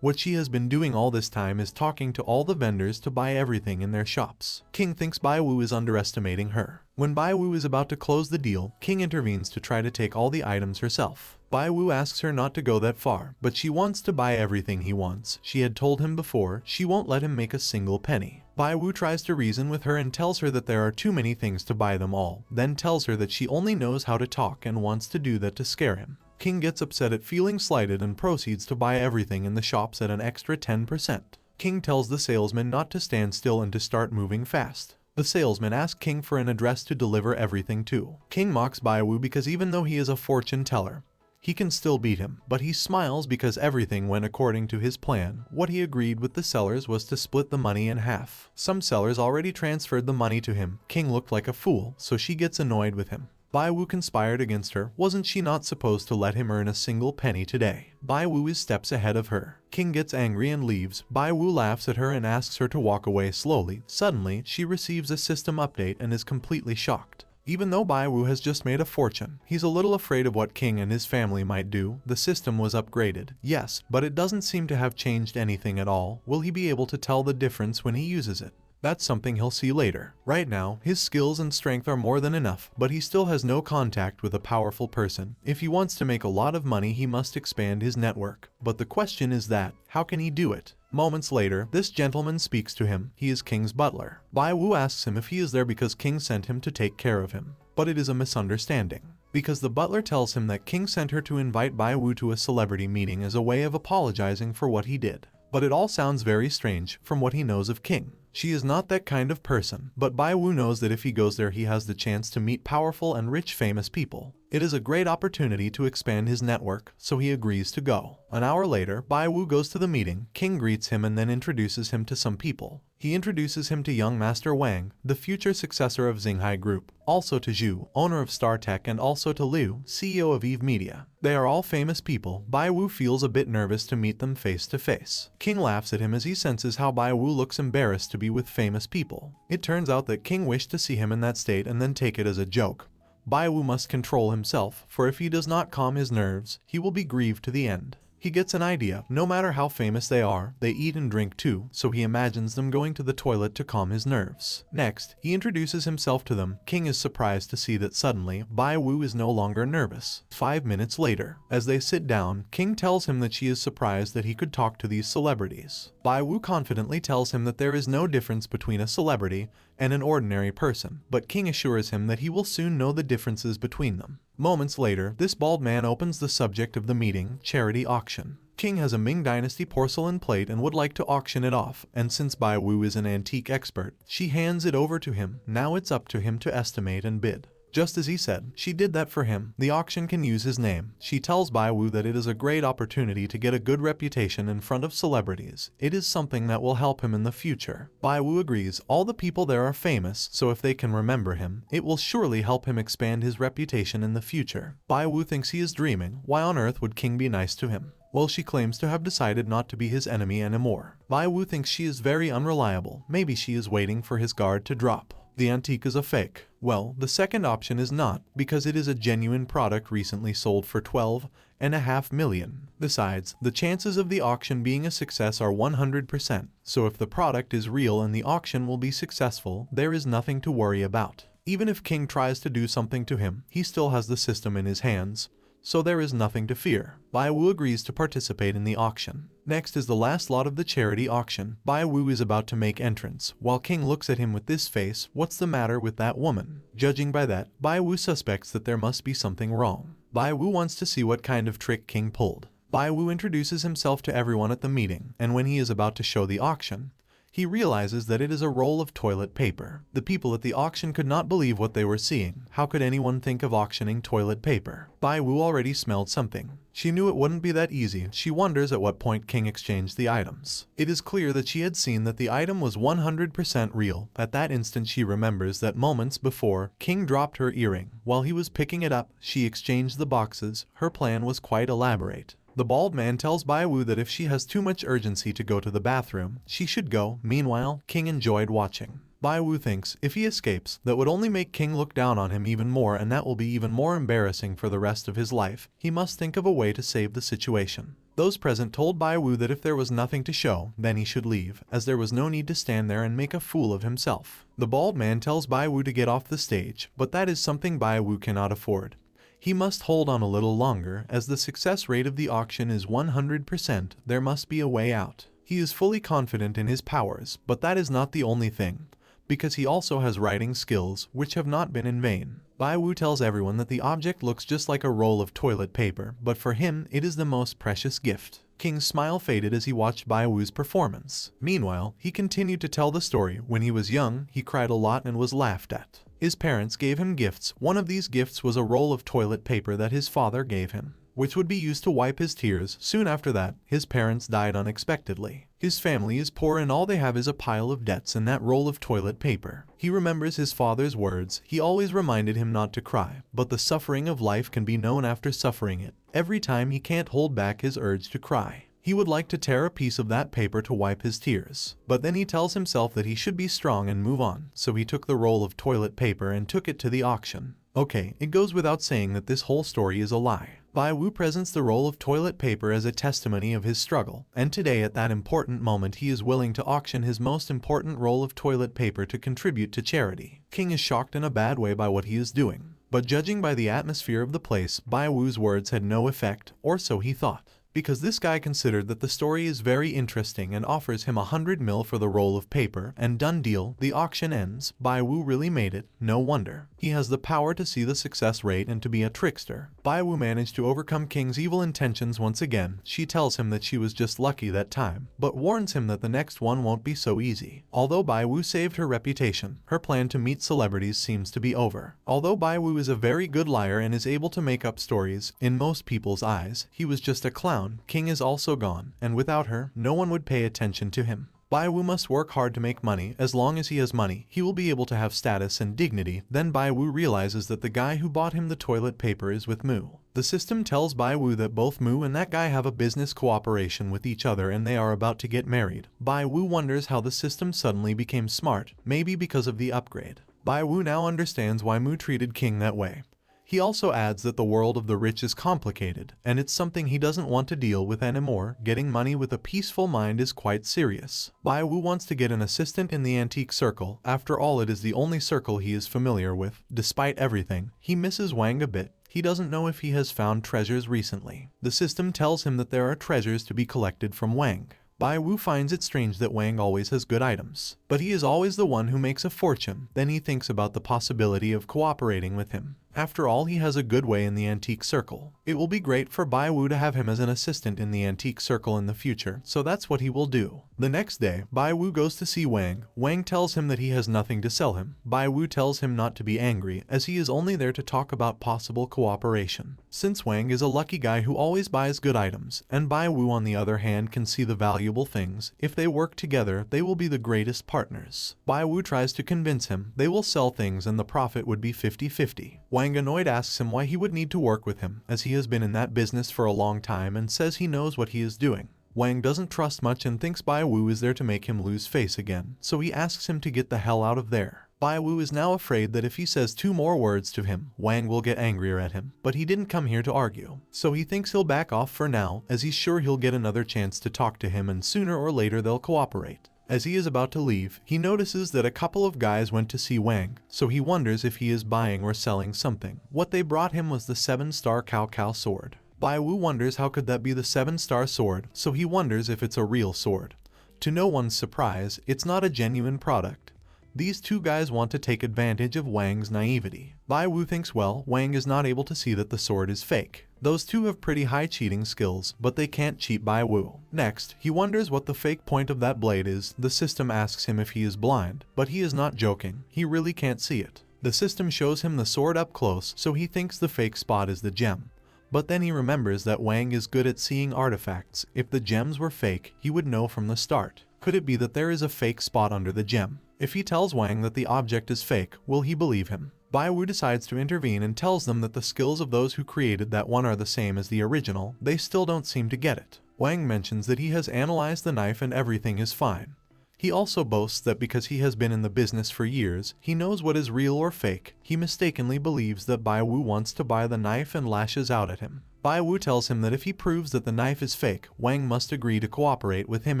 What she has been doing all this time is talking to all the vendors to buy everything in their shops. King thinks Bai Wu is underestimating her. When Bai Wu is about to close the deal, King intervenes to try to take all the items herself. Bai Wu asks her not to go that far, but she wants to buy everything he wants. She had told him before she won't let him make a single penny. Bai Wu tries to reason with her and tells her that there are too many things to buy them all, then tells her that she only knows how to talk and wants to do that to scare him. King gets upset at feeling slighted and proceeds to buy everything in the shops at an extra 10%. King tells the salesman not to stand still and to start moving fast. The salesman asks King for an address to deliver everything to. King mocks Bai Wu because even though he is a fortune teller, he can still beat him, but he smiles because everything went according to his plan. What he agreed with the sellers was to split the money in half. Some sellers already transferred the money to him. King looked like a fool, so she gets annoyed with him. Bai Wu conspired against her. Wasn't she not supposed to let him earn a single penny today? Bai Wu is steps ahead of her. King gets angry and leaves. Bai Wu laughs at her and asks her to walk away slowly. Suddenly, she receives a system update and is completely shocked. Even though Bai Wu has just made a fortune, he's a little afraid of what King and his family might do. The system was upgraded, yes, but it doesn't seem to have changed anything at all. Will he be able to tell the difference when he uses it? That's something he'll see later. Right now, his skills and strength are more than enough, but he still has no contact with a powerful person. If he wants to make a lot of money, he must expand his network. But the question is that, how can he do it? Moments later, this gentleman speaks to him. He is King's butler. Bai Wu asks him if he is there because King sent him to take care of him. But it is a misunderstanding, because the butler tells him that King sent her to invite Bai Wu to a celebrity meeting as a way of apologizing for what he did. But it all sounds very strange from what he knows of King. She is not that kind of person, but Bai Wu knows that if he goes there he has the chance to meet powerful and rich famous people. It is a great opportunity to expand his network, so he agrees to go. An hour later, Bai Wu goes to the meeting. King greets him and then introduces him to some people. He introduces him to young Master Wang, the future successor of Xinghai Group, also to Zhu, owner of StarTech, and also to Liu, CEO of Eve Media. They are all famous people. Bai Wu feels a bit nervous to meet them face to face. King laughs at him as he senses how Bai Wu looks embarrassed to be with famous people. It turns out that King wished to see him in that state and then take it as a joke. Bai Wu must control himself, for if he does not calm his nerves, he will be grieved to the end. He gets an idea. No matter how famous they are, they eat and drink too, so he imagines them going to the toilet to calm his nerves. Next, he introduces himself to them. King is surprised to see that suddenly, Bai Wu is no longer nervous. 5 minutes later, as they sit down, King tells him that she is surprised that he could talk to these celebrities. Bai Wu confidently tells him that there is no difference between a celebrity and an ordinary person, but King assures him that he will soon know the differences between them. Moments later, this bald man opens the subject of the meeting, charity auction. King has a Ming Dynasty porcelain plate and would like to auction it off, and since Bai Wu is an antique expert, she hands it over to him. Now it's up to him to estimate and bid. Just as he said, she did that for him. The auction can use his name. She tells Bai Wu that it is a great opportunity to get a good reputation in front of celebrities. It is something that will help him in the future. Bai Wu agrees. All the people there are famous, so if they can remember him, it will surely help him expand his reputation in the future. Bai Wu thinks he is dreaming. Why on earth would King be nice to him? Well, she claims to have decided not to be his enemy anymore. Bai Wu thinks she is very unreliable. Maybe she is waiting for his guard to drop. The antique is a fake. Well, the second option is not, because it is a genuine product recently sold for 12.5 million. Besides, the chances of the auction being a success are 100%, so if the product is real and the auction will be successful, there is nothing to worry about. Even if King tries to do something to him, he still has the system in his hands, so there is nothing to fear. Bai Wu agrees to participate in the auction. Next is the last lot of the charity auction. Bai Wu is about to make entrance, while King looks at him with this face. What's the matter with that woman? Judging by that, Bai Wu suspects that there must be something wrong. Bai Wu wants to see what kind of trick King pulled. Bai Wu introduces himself to everyone at the meeting, and when he is about to show the auction, he realizes that it is a roll of toilet paper. The people at the auction could not believe what they were seeing. How could anyone think of auctioning toilet paper? Bai Wu already smelled something. She knew it wouldn't be that easy. She wonders at what point King exchanged the items. It is clear that she had seen that the item was 100% real. At that instant she remembers that moments before, King dropped her earring. While he was picking it up, she exchanged the boxes. Her plan was quite elaborate. The bald man tells Bai Wu that if she has too much urgency to go to the bathroom, she should go. Meanwhile, King enjoyed watching. Bai Wu thinks, if he escapes, that would only make King look down on him even more, and that will be even more embarrassing for the rest of his life. He must think of a way to save the situation. Those present told Bai Wu that if there was nothing to show, then he should leave, as there was no need to stand there and make a fool of himself. The bald man tells Bai Wu to get off the stage, but that is something Bai Wu cannot afford. He must hold on a little longer, as the success rate of the auction is 100%. There must be a way out. He is fully confident in his powers, but that is not the only thing, because he also has writing skills, which have not been in vain. Bai Wu tells everyone that the object looks just like a roll of toilet paper, but for him, it is the most precious gift. King's smile faded as he watched Bai Wu's performance. Meanwhile, he continued to tell the story. When he was young, he cried a lot and was laughed at. His parents gave him gifts. One of these gifts was a roll of toilet paper that his father gave him, which would be used to wipe his tears. Soon after that, his parents died unexpectedly. His family is poor and all they have is a pile of debts and that roll of toilet paper. He remembers his father's words. He always reminded him not to cry, but the suffering of life can be known after suffering it. Every time he can't hold back his urge to cry. He would like to tear a piece of that paper to wipe his tears. But then he tells himself that he should be strong and move on, so he took the roll of toilet paper and took it to the auction. Okay, it goes without saying that this whole story is a lie. Bai Wu presents the roll of toilet paper as a testimony of his struggle, and today at that important moment he is willing to auction his most important roll of toilet paper to contribute to charity. King is shocked in a bad way by what he is doing, but judging by the atmosphere of the place, Bai Wu's words had no effect, or so he thought. Because this guy considered that the story is very interesting and offers him 100 mil for the roll of paper, and done deal, the auction ends. Bai Wu really made it, no wonder. He has the power to see the success rate and to be a trickster. Bai Wu managed to overcome King's evil intentions once again. She tells him that she was just lucky that time, but warns him that the next one won't be so easy. Although Bai Wu saved her reputation, her plan to meet celebrities seems to be over. Although Bai Wu is a very good liar and is able to make up stories, in most people's eyes, he was just a clown. King is also gone, and without her, no one would pay attention to him. Bai Wu must work hard to make money. As long as he has money, he will be able to have status and dignity. Then Bai Wu realizes that the guy who bought him the toilet paper is with Mu. The system tells Bai Wu that both Mu and that guy have a business cooperation with each other and they are about to get married. Bai Wu wonders how the system suddenly became smart, maybe because of the upgrade. Bai Wu now understands why Mu treated King that way. He also adds that the world of the rich is complicated, and it's something he doesn't want to deal with anymore. Getting money with a peaceful mind is quite serious. Bai Wu wants to get an assistant in the antique circle. After all, it is the only circle he is familiar with. Despite everything, he misses Wang a bit. He doesn't know if he has found treasures recently. The system tells him that there are treasures to be collected from Wang. Bai Wu finds it strange that Wang always has good items, but he is always the one who makes a fortune. Then he thinks about the possibility of cooperating with him. After all, he has a good way in the antique circle. It will be great for Bai Wu to have him as an assistant in the antique circle in the future, so that's what he will do. The next day, Bai Wu goes to see Wang. Wang tells him that he has nothing to sell him. Bai Wu tells him not to be angry, as he is only there to talk about possible cooperation. Since Wang is a lucky guy who always buys good items, and Bai Wu on the other hand can see the valuable things, if they work together, they will be the greatest partners. Bai Wu tries to convince him they will sell things and the profit would be 50-50. Wang annoyed asks him why he would need to work with him, as he has been in that business for a long time and says he knows what he is doing. Wang doesn't trust much and thinks Bai Wu is there to make him lose face again, so he asks him to get the hell out of there. Bai Wu is now afraid that if he says 2 more words to him, Wang will get angrier at him, but he didn't come here to argue, so he thinks he'll back off for now, as he's sure he'll get another chance to talk to him and sooner or later they'll cooperate. As he is about to leave, he notices that a couple of guys went to see Wang, so he wonders if he is buying or selling something. What they brought him was the 7-star Cao sword. Bai Wu wonders how could that be the 7-star sword, so he wonders if it's a real sword. To no one's surprise, it's not a genuine product. These 2 guys want to take advantage of Wang's naivety. Bai Wu thinks, well, Wang is not able to see that the sword is fake. Those two have pretty high cheating skills, but they can't cheat Bai Wu. Next, he wonders what the fake point of that blade is. The system asks him if he is blind, but he is not joking. He really can't see it. The system shows him the sword up close, so he thinks the fake spot is the gem. But then he remembers that Wang is good at seeing artifacts. If the gems were fake, he would know from the start. Could it be that there is a fake spot under the gem? If he tells Wang that the object is fake, will he believe him? Bai Wu decides to intervene and tells them that the skills of those who created that one are the same as the original. They still don't seem to get it. Wang mentions that he has analyzed the knife and everything is fine. He also boasts that because he has been in the business for years, he knows what is real or fake. He mistakenly believes that Bai Wu wants to buy the knife and lashes out at him. Bai Wu tells him that if he proves that the knife is fake, Wang must agree to cooperate with him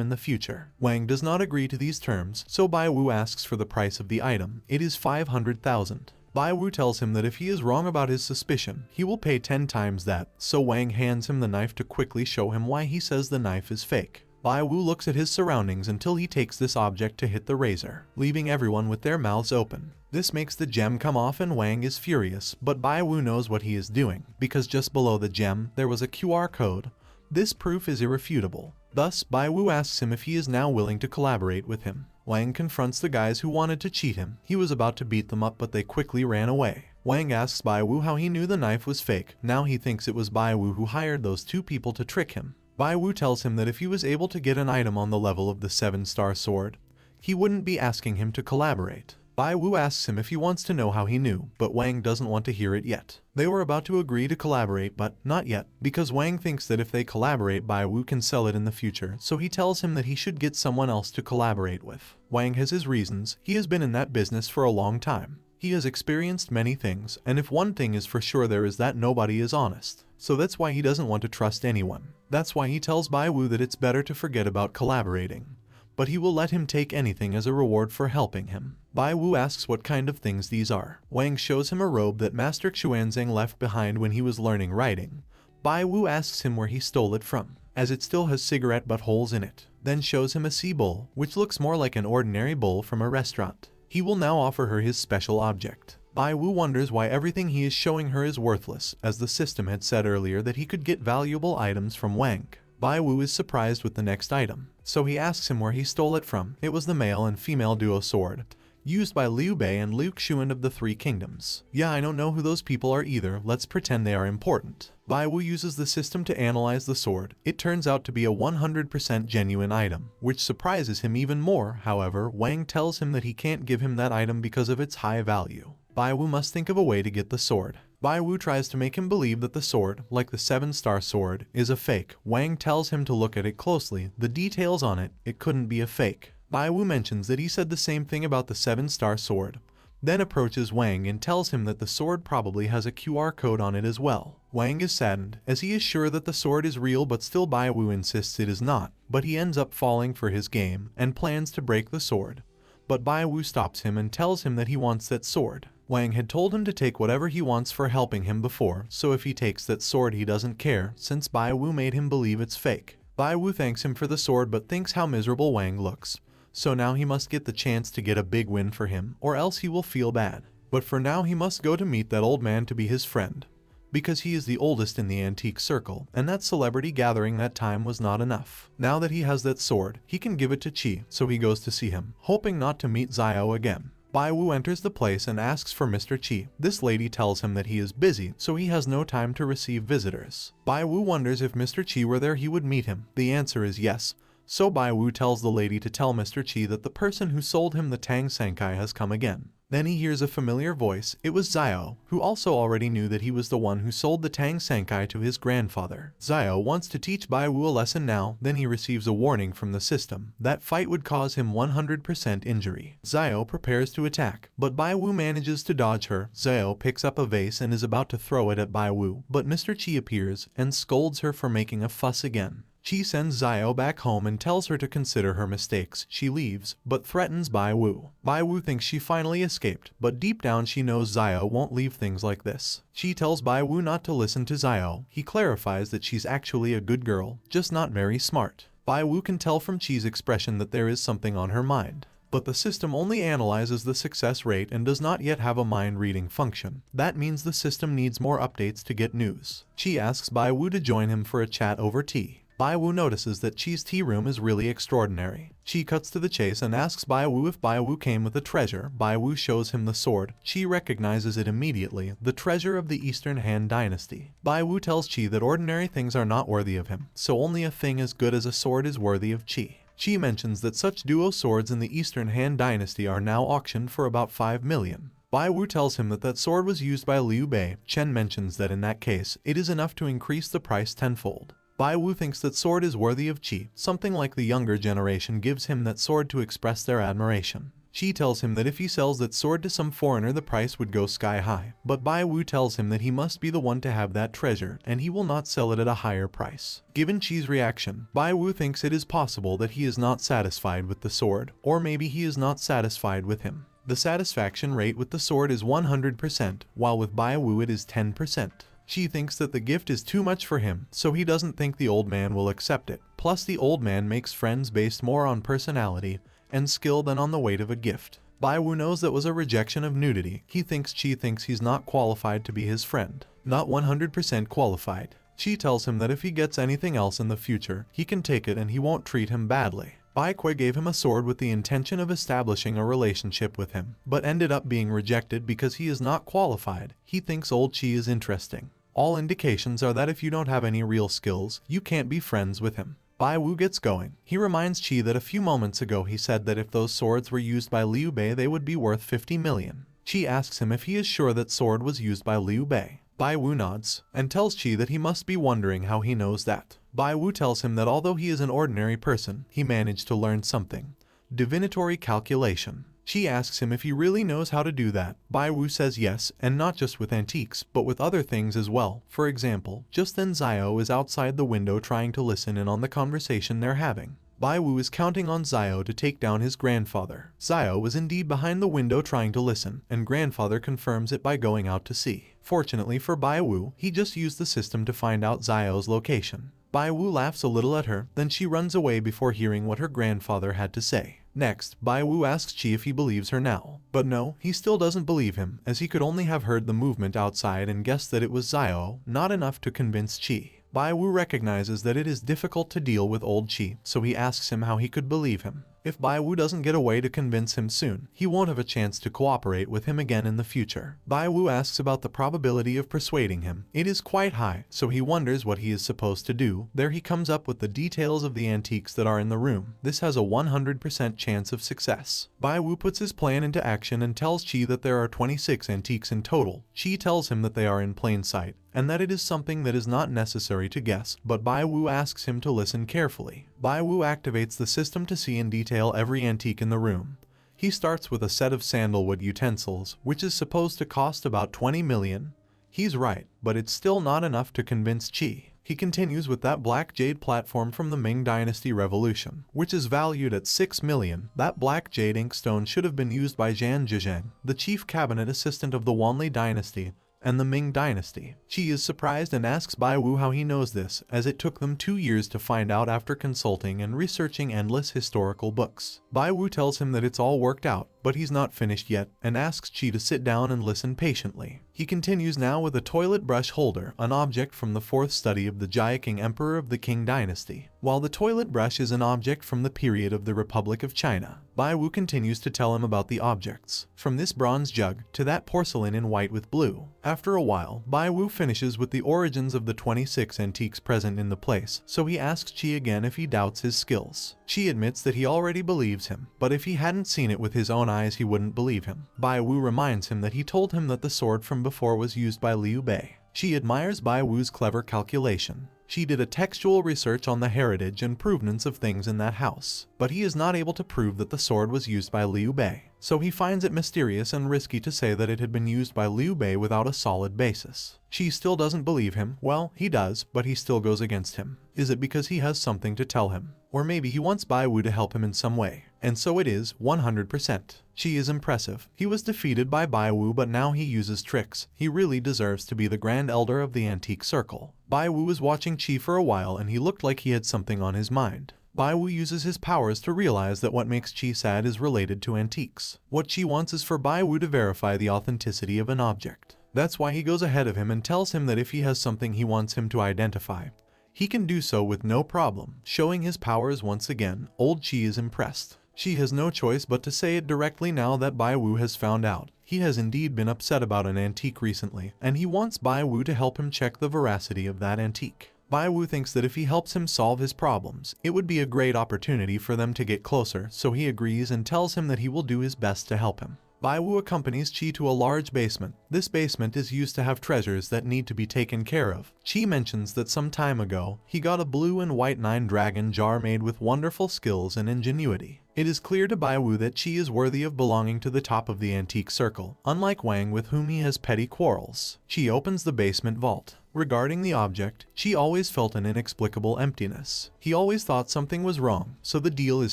in the future. Wang does not agree to these terms, so Bai Wu asks for the price of the item. It is 500,000. Bai Wu tells him that if he is wrong about his suspicion, he will pay 10 times that, so Wang hands him the knife to quickly show him why he says the knife is fake. Bai Wu looks at his surroundings until he takes this object to hit the razor, leaving everyone with their mouths open. This makes the gem come off and Wang is furious, but Bai Wu knows what he is doing, because just below the gem there was a QR code. This proof is irrefutable. Thus, Bai Wu asks him if he is now willing to collaborate with him. Wang confronts the guys who wanted to cheat him. He was about to beat them up, but they quickly ran away. Wang asks Bai Wu how he knew the knife was fake. Now he thinks it was Bai Wu who hired those two people to trick him. Bai Wu tells him that if he was able to get an item on the level of the 7-star sword, he wouldn't be asking him to collaborate. Bai Wu asks him if he wants to know how he knew, but Wang doesn't want to hear it yet. They were about to agree to collaborate, but not yet, because Wang thinks that if they collaborate, Bai Wu can sell it in the future, so he tells him that he should get someone else to collaborate with. Wang has his reasons. He has been in that business for a long time. He has experienced many things, and if one thing is for sure there is that nobody is honest. So that's why he doesn't want to trust anyone. That's why he tells Bai Wu that it's better to forget about collaborating. But he will let him take anything as a reward for helping him. Bai Wu asks what kind of things these are. Wang shows him a robe that Master Xuanzang left behind when he was learning writing. Bai Wu asks him where he stole it from, as it still has cigarette butt holes in it. Then shows him a sea bowl, which looks more like an ordinary bowl from a restaurant. He will now offer her his special object. Bai Wu wonders why everything he is showing her is worthless, as the system had said earlier that he could get valuable items from Wang. Bai Wu is surprised with the next item, so he asks him where he stole it from. It was the male and female duo sword, used by Liu Bei and Liu Xuan of the Three Kingdoms. Yeah, I don't know who those people are either, let's pretend they are important. Bai Wu uses the system to analyze the sword. It turns out to be a 100% genuine item, which surprises him even more. However, Wang tells him that he can't give him that item because of its high value. Bai Wu must think of a way to get the sword. Bai Wu tries to make him believe that the sword, like the 7-star sword, is a fake. Wang tells him to look at it closely. The details on it, it couldn't be a fake. Bai Wu mentions that he said the same thing about the 7-star sword, then approaches Wang and tells him that the sword probably has a QR code on it as well. Wang is saddened, as he is sure that the sword is real, but still Bai Wu insists it is not, but he ends up falling for his game and plans to break the sword. But Bai Wu stops him and tells him that he wants that sword. Wang had told him to take whatever he wants for helping him before, so if he takes that sword he doesn't care, since Bai Wu made him believe it's fake. Bai Wu thanks him for the sword but thinks how miserable Wang looks. So now he must get the chance to get a big win for him, or else he will feel bad. But for now he must go to meet that old man to be his friend, because he is the oldest in the antique circle, and that celebrity gathering that time was not enough. Now that he has that sword, he can give it to Qi, so he goes to see him, hoping not to meet Xiao again. Bai Wu enters the place and asks for Mr. Qi. This lady tells him that he is busy, so he has no time to receive visitors. Bai Wu wonders if Mr. Qi were there he would meet him. The answer is yes. So Bai Wu tells the lady to tell Mr. Qi that the person who sold him the Tang Sankai has come again. Then he hears a familiar voice. It was Xiao, who also already knew that he was the one who sold the Tang Sankai to his grandfather. Xiao wants to teach Bai Wu a lesson now, then he receives a warning from the system. That fight would cause him 100% injury. Xiao prepares to attack, but Bai Wu manages to dodge her. Xiao picks up a vase and is about to throw it at Bai Wu, but Mr. Qi appears and scolds her for making a fuss again. Qi sends Xiao back home and tells her to consider her mistakes. She leaves, but threatens Bai Wu. Bai Wu thinks she finally escaped, but deep down she knows Xiao won't leave things like this. Qi tells Bai Wu not to listen to Xiao. He clarifies that she's actually a good girl, just not very smart. Bai Wu can tell from Qi's expression that there is something on her mind. But the system only analyzes the success rate and does not yet have a mind-reading function. That means the system needs more updates to get news. Chi asks Bai Wu to join him for a chat over tea. Bai Wu notices that Chi's tea room is really extraordinary. Chi cuts to the chase and asks Bai Wu if Bai Wu came with a treasure. Bai Wu shows him the sword. Chi recognizes it immediately, the treasure of the Eastern Han Dynasty. Bai Wu tells Chi that ordinary things are not worthy of him, so only a thing as good as a sword is worthy of Chi. Chi mentions that such duo swords in the Eastern Han Dynasty are now auctioned for about 5 million. Bai Wu tells him that that sword was used by Liu Bei. Chen mentions that in that case, it is enough to increase the price tenfold. Bai Wu thinks that sword is worthy of Chi, something like the younger generation gives him that sword to express their admiration. Chi tells him that if he sells that sword to some foreigner the price would go sky high, but Bai Wu tells him that he must be the one to have that treasure and he will not sell it at a higher price. Given Chi's reaction, Bai Wu thinks it is possible that he is not satisfied with the sword, or maybe he is not satisfied with him. The satisfaction rate with the sword is 100%, while with Bai Wu it is 10%. Chi thinks that the gift is too much for him, so he doesn't think the old man will accept it. Plus the old man makes friends based more on personality and skill than on the weight of a gift. Bai Wu knows that was a rejection of nudity. He thinks Chi thinks he's not qualified to be his friend. Not 100% qualified. Chi tells him that if he gets anything else in the future, he can take it and he won't treat him badly. Bai Kui gave him a sword with the intention of establishing a relationship with him, but ended up being rejected because he is not qualified. He thinks old Chi is interesting. All indications are that if you don't have any real skills, you can't be friends with him. Bai Wu gets going. He reminds Chi that a few moments ago he said that if those swords were used by Liu Bei they would be worth 50 million. Chi asks him if he is sure that sword was used by Liu Bei. Bai Wu nods, and tells Chi that he must be wondering how he knows that. Bai Wu tells him that although he is an ordinary person, he managed to learn something. Divinatory calculation. Chi asks him if he really knows how to do that. Bai Wu says yes, and not just with antiques, but with other things as well. For example, just then Zio is outside the window trying to listen in on the conversation they're having. Bai Wu is counting on Zio to take down his grandfather. Zio was indeed behind the window trying to listen, and grandfather confirms it by going out to see. Fortunately for Bai Wu, he just used the system to find out Zio's location. Bai Wu laughs a little at her, then she runs away before hearing what her grandfather had to say. Next, Bai Wu asks Chi if he believes her now. But no, he still doesn't believe him, as he could only have heard the movement outside and guessed that it was Zio, not enough to convince Chi. Bai Wu recognizes that it is difficult to deal with old Chi, so he asks him how he could believe him. If Bai Wu doesn't get a way to convince him soon, he won't have a chance to cooperate with him again in the future. Bai Wu asks about the probability of persuading him. It is quite high, so he wonders what he is supposed to do. There he comes up with the details of the antiques that are in the room. This has a 100% chance of success. Bai Wu puts his plan into action and tells Chi that there are 26 antiques in total. Chi tells him that they are in plain sight, and that it is something that is not necessary to guess, but Bai Wu asks him to listen carefully. Bai Wu activates the system to see in detail every antique in the room. He starts with a set of sandalwood utensils, which is supposed to cost about 20 million. He's right, but it's still not enough to convince Chi. He continues with that black jade platform from the Ming Dynasty Revolution, which is valued at 6 million. That black jade inkstone should have been used by Zhan Zhizheng, the chief cabinet assistant of the Wanli Dynasty and the Ming Dynasty. Chi is surprised and asks Bai Wu how he knows this, as it took them 2 years to find out after consulting and researching endless historical books. Bai Wu tells him that it's all worked out, but he's not finished yet, and asks Chi to sit down and listen patiently. He continues now with a toilet brush holder, an object from the 4th study of the Jia King Emperor of the Qing Dynasty, while the toilet brush is an object from the period of the Republic of China. Bai Wu continues to tell him about the objects, from this bronze jug to that porcelain in white with blue. After a while, Bai Wu finishes with the origins of the 26 antiques present in the place, so he asks Chi again if he doubts his skills. Chi admits that he already believes him, but if he hadn't seen it with his own eyes he wouldn't believe him. Bai Wu reminds him that he told him that the sword from before was used by Liu Bei. Chi admires Bai Wu's clever calculation. She did a textual research on the heritage and provenance of things in that house, but he is not able to prove that the sword was used by Liu Bei, so he finds it mysterious and risky to say that it had been used by Liu Bei without a solid basis. She still doesn't believe him. Well, he does, but he still goes against him. Is it because he has something to tell him? Or maybe he wants Bai Wu to help him in some way. And so it is, 100%. Chi is impressive. He was defeated by Bai Wu, but now he uses tricks. He really deserves to be the Grand Elder of the Antique Circle. Bai Wu was watching Chi for a while and he looked like he had something on his mind. Bai Wu uses his powers to realize that what makes Qi sad is related to antiques. What Qi wants is for Bai Wu to verify the authenticity of an object. That's why he goes ahead of him and tells him that if he has something he wants him to identify, he can do so with no problem. Showing his powers once again, old Qi is impressed. Qi has no choice but to say it directly now that Bai Wu has found out. He has indeed been upset about an antique recently, and he wants Bai Wu to help him check the veracity of that antique. Bai Wu thinks that if he helps him solve his problems, it would be a great opportunity for them to get closer, so he agrees and tells him that he will do his best to help him. Bai Wu accompanies Qi to a large basement. This basement is used to have treasures that need to be taken care of. Qi mentions that some time ago, he got a blue and white 9-dragon jar made with wonderful skills and ingenuity. It is clear to Bai Wu that Qi is worthy of belonging to the top of the antique circle, unlike Wang with whom he has petty quarrels. Qi opens the basement vault. Regarding the object, Qi always felt an inexplicable emptiness. He always thought something was wrong, so the deal is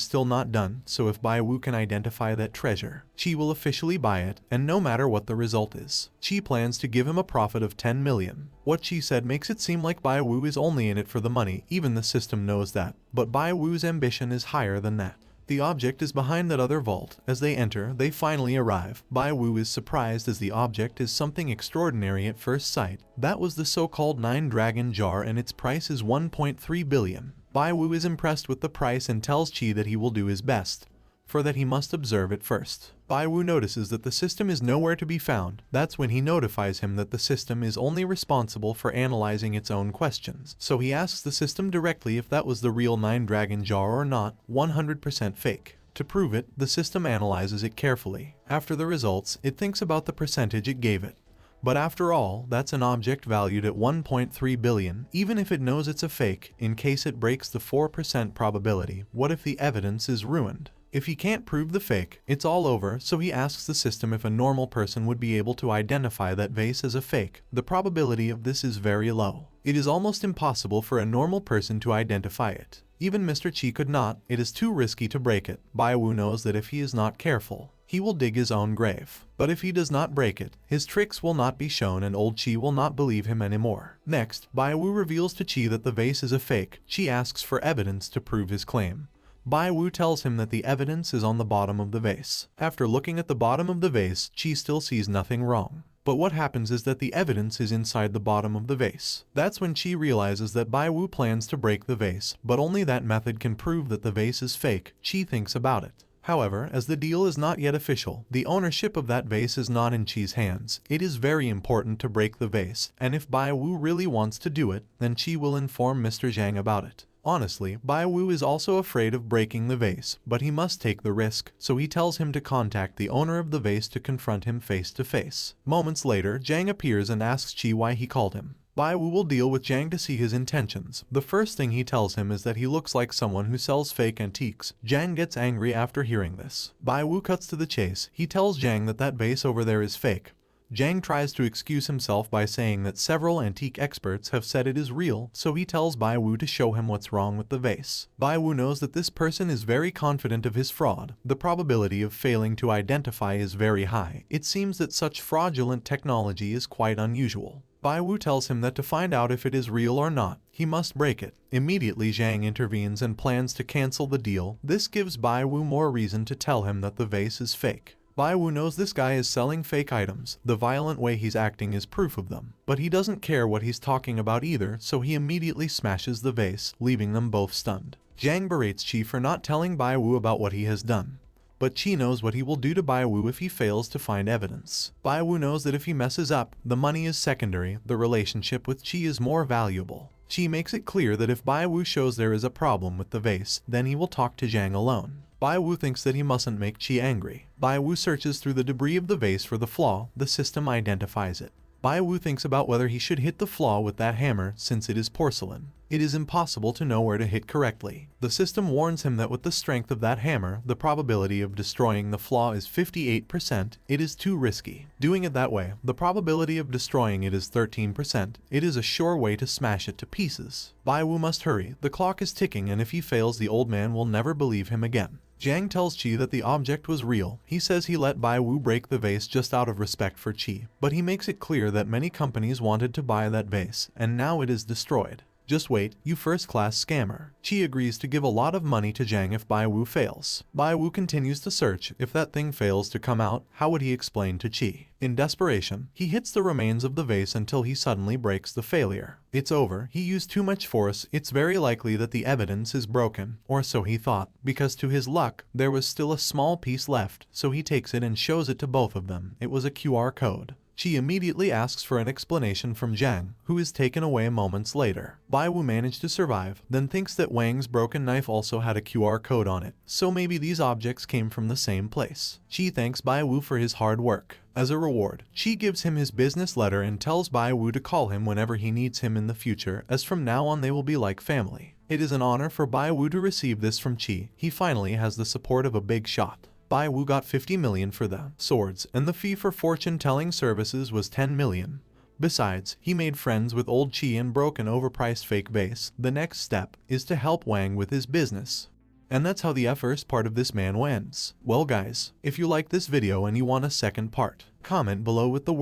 still not done, so if Bai Wu can identify that treasure, Qi will officially buy it, and no matter what the result is, Qi plans to give him a profit of 10 million. What Qi said makes it seem like Bai Wu is only in it for the money, even the system knows that, but Bai Wu's ambition is higher than that. The object is behind that other vault. As they enter, they finally arrive. Bai Wu is surprised as the object is something extraordinary at first sight. That was the so-called 9-dragon jar and its price is 1.3 billion. Bai Wu is impressed with the price and tells Qi that he will do his best. For that he must observe it first. Bai Wu notices that the system is nowhere to be found. That's when he notifies him that the system is only responsible for analyzing its own questions. So he asks the system directly if that was the real 9-dragon jar or not, 100% fake. To prove it, the system analyzes it carefully. After the results, it thinks about the percentage it gave it. But after all, that's an object valued at 1.3 billion, even if it knows it's a fake, in case it breaks the 4% probability, what if the evidence is ruined? If he can't prove the fake, it's all over, so he asks the system if a normal person would be able to identify that vase as a fake. The probability of this is very low. It is almost impossible for a normal person to identify it. Even Mr. Qi could not. It is too risky to break it. Bai Wu knows that if he is not careful, he will dig his own grave. But if he does not break it, his tricks will not be shown and old Qi will not believe him anymore. Next, Bai Wu reveals to Qi that the vase is a fake. Qi asks for evidence to prove his claim. Bai Wu tells him that the evidence is on the bottom of the vase. After looking at the bottom of the vase, Qi still sees nothing wrong. But what happens is that the evidence is inside the bottom of the vase. That's when Qi realizes that Bai Wu plans to break the vase, but only that method can prove that the vase is fake. Qi thinks about it. However, as the deal is not yet official, the ownership of that vase is not in Qi's hands. It is very important to break the vase, and if Bai Wu really wants to do it, then Qi will inform Mr. Zhang about it. Honestly, Bai Wu is also afraid of breaking the vase, but he must take the risk, so he tells him to contact the owner of the vase to confront him face to face. Moments later, Zhang appears and asks Qi why he called him. Bai Wu will deal with Zhang to see his intentions. The first thing he tells him is that he looks like someone who sells fake antiques. Zhang gets angry after hearing this. Bai Wu cuts to the chase. He tells Zhang that that vase over there is fake. Zhang tries to excuse himself by saying that several antique experts have said it is real, so he tells Bai Wu to show him what's wrong with the vase. Bai Wu knows that this person is very confident of his fraud. The probability of failing to identify is very high. It seems that such fraudulent technology is quite unusual. Bai Wu tells him that to find out if it is real or not, he must break it. Immediately Zhang intervenes and plans to cancel the deal. This gives Bai Wu more reason to tell him that the vase is fake. Bai Wu knows this guy is selling fake items. The violent way he's acting is proof of them. But he doesn't care what he's talking about either, so he immediately smashes the vase, leaving them both stunned. Zhang berates Qi for not telling Bai Wu about what he has done. But Qi knows what he will do to Bai Wu if he fails to find evidence. Bai Wu knows that if he messes up, the money is secondary, the relationship with Qi is more valuable. Qi makes it clear that if Bai Wu shows there is a problem with the vase, then he will talk to Zhang alone. Bai Wu thinks that he mustn't make Qi angry. Bai Wu searches through the debris of the vase for the flaw. The system identifies it. Bai Wu thinks about whether he should hit the flaw with that hammer since it is porcelain. It is impossible to know where to hit correctly. The system warns him that with the strength of that hammer, the probability of destroying the flaw is 58%. It is too risky. Doing it that way, the probability of destroying it is 13%. It is a sure way to smash it to pieces. Bai Wu must hurry. The clock is ticking, and if he fails, the old man will never believe him again. Zhang tells Qi that the object was real. He says he let Bai Wu break the vase just out of respect for Qi, but he makes it clear that many companies wanted to buy that vase, and now it is destroyed. Just wait, you first-class scammer. Chi agrees to give a lot of money to Zhang if Bai Wu fails. Bai Wu continues to search. If that thing fails to come out, how would he explain to Chi? In desperation, he hits the remains of the vase until he suddenly breaks the failure. It's over, he used too much force. It's very likely that the evidence is broken, or so he thought, because to his luck, there was still a small piece left, so he takes it and shows it to both of them. It was a QR code. Chi immediately asks for an explanation from Zhang, who is taken away moments later. Bai Wu managed to survive, then thinks that Wang's broken knife also had a QR code on it, so maybe these objects came from the same place. Chi thanks Bai Wu for his hard work. As a reward, Chi gives him his business letter and tells Bai Wu to call him whenever he needs him in the future, as from now on they will be like family. It is an honor for Bai Wu to receive this from Chi. He finally has the support of a big shot. Bai Wu got 50 million for the swords, and the fee for fortune-telling services was 10 million. Besides, he made friends with old Chi and broke an overpriced fake vase. The next step is to help Wang with his business. And that's how the first part of this Manhwa ends. Well guys, if you like this video and you want a second part, comment below with the word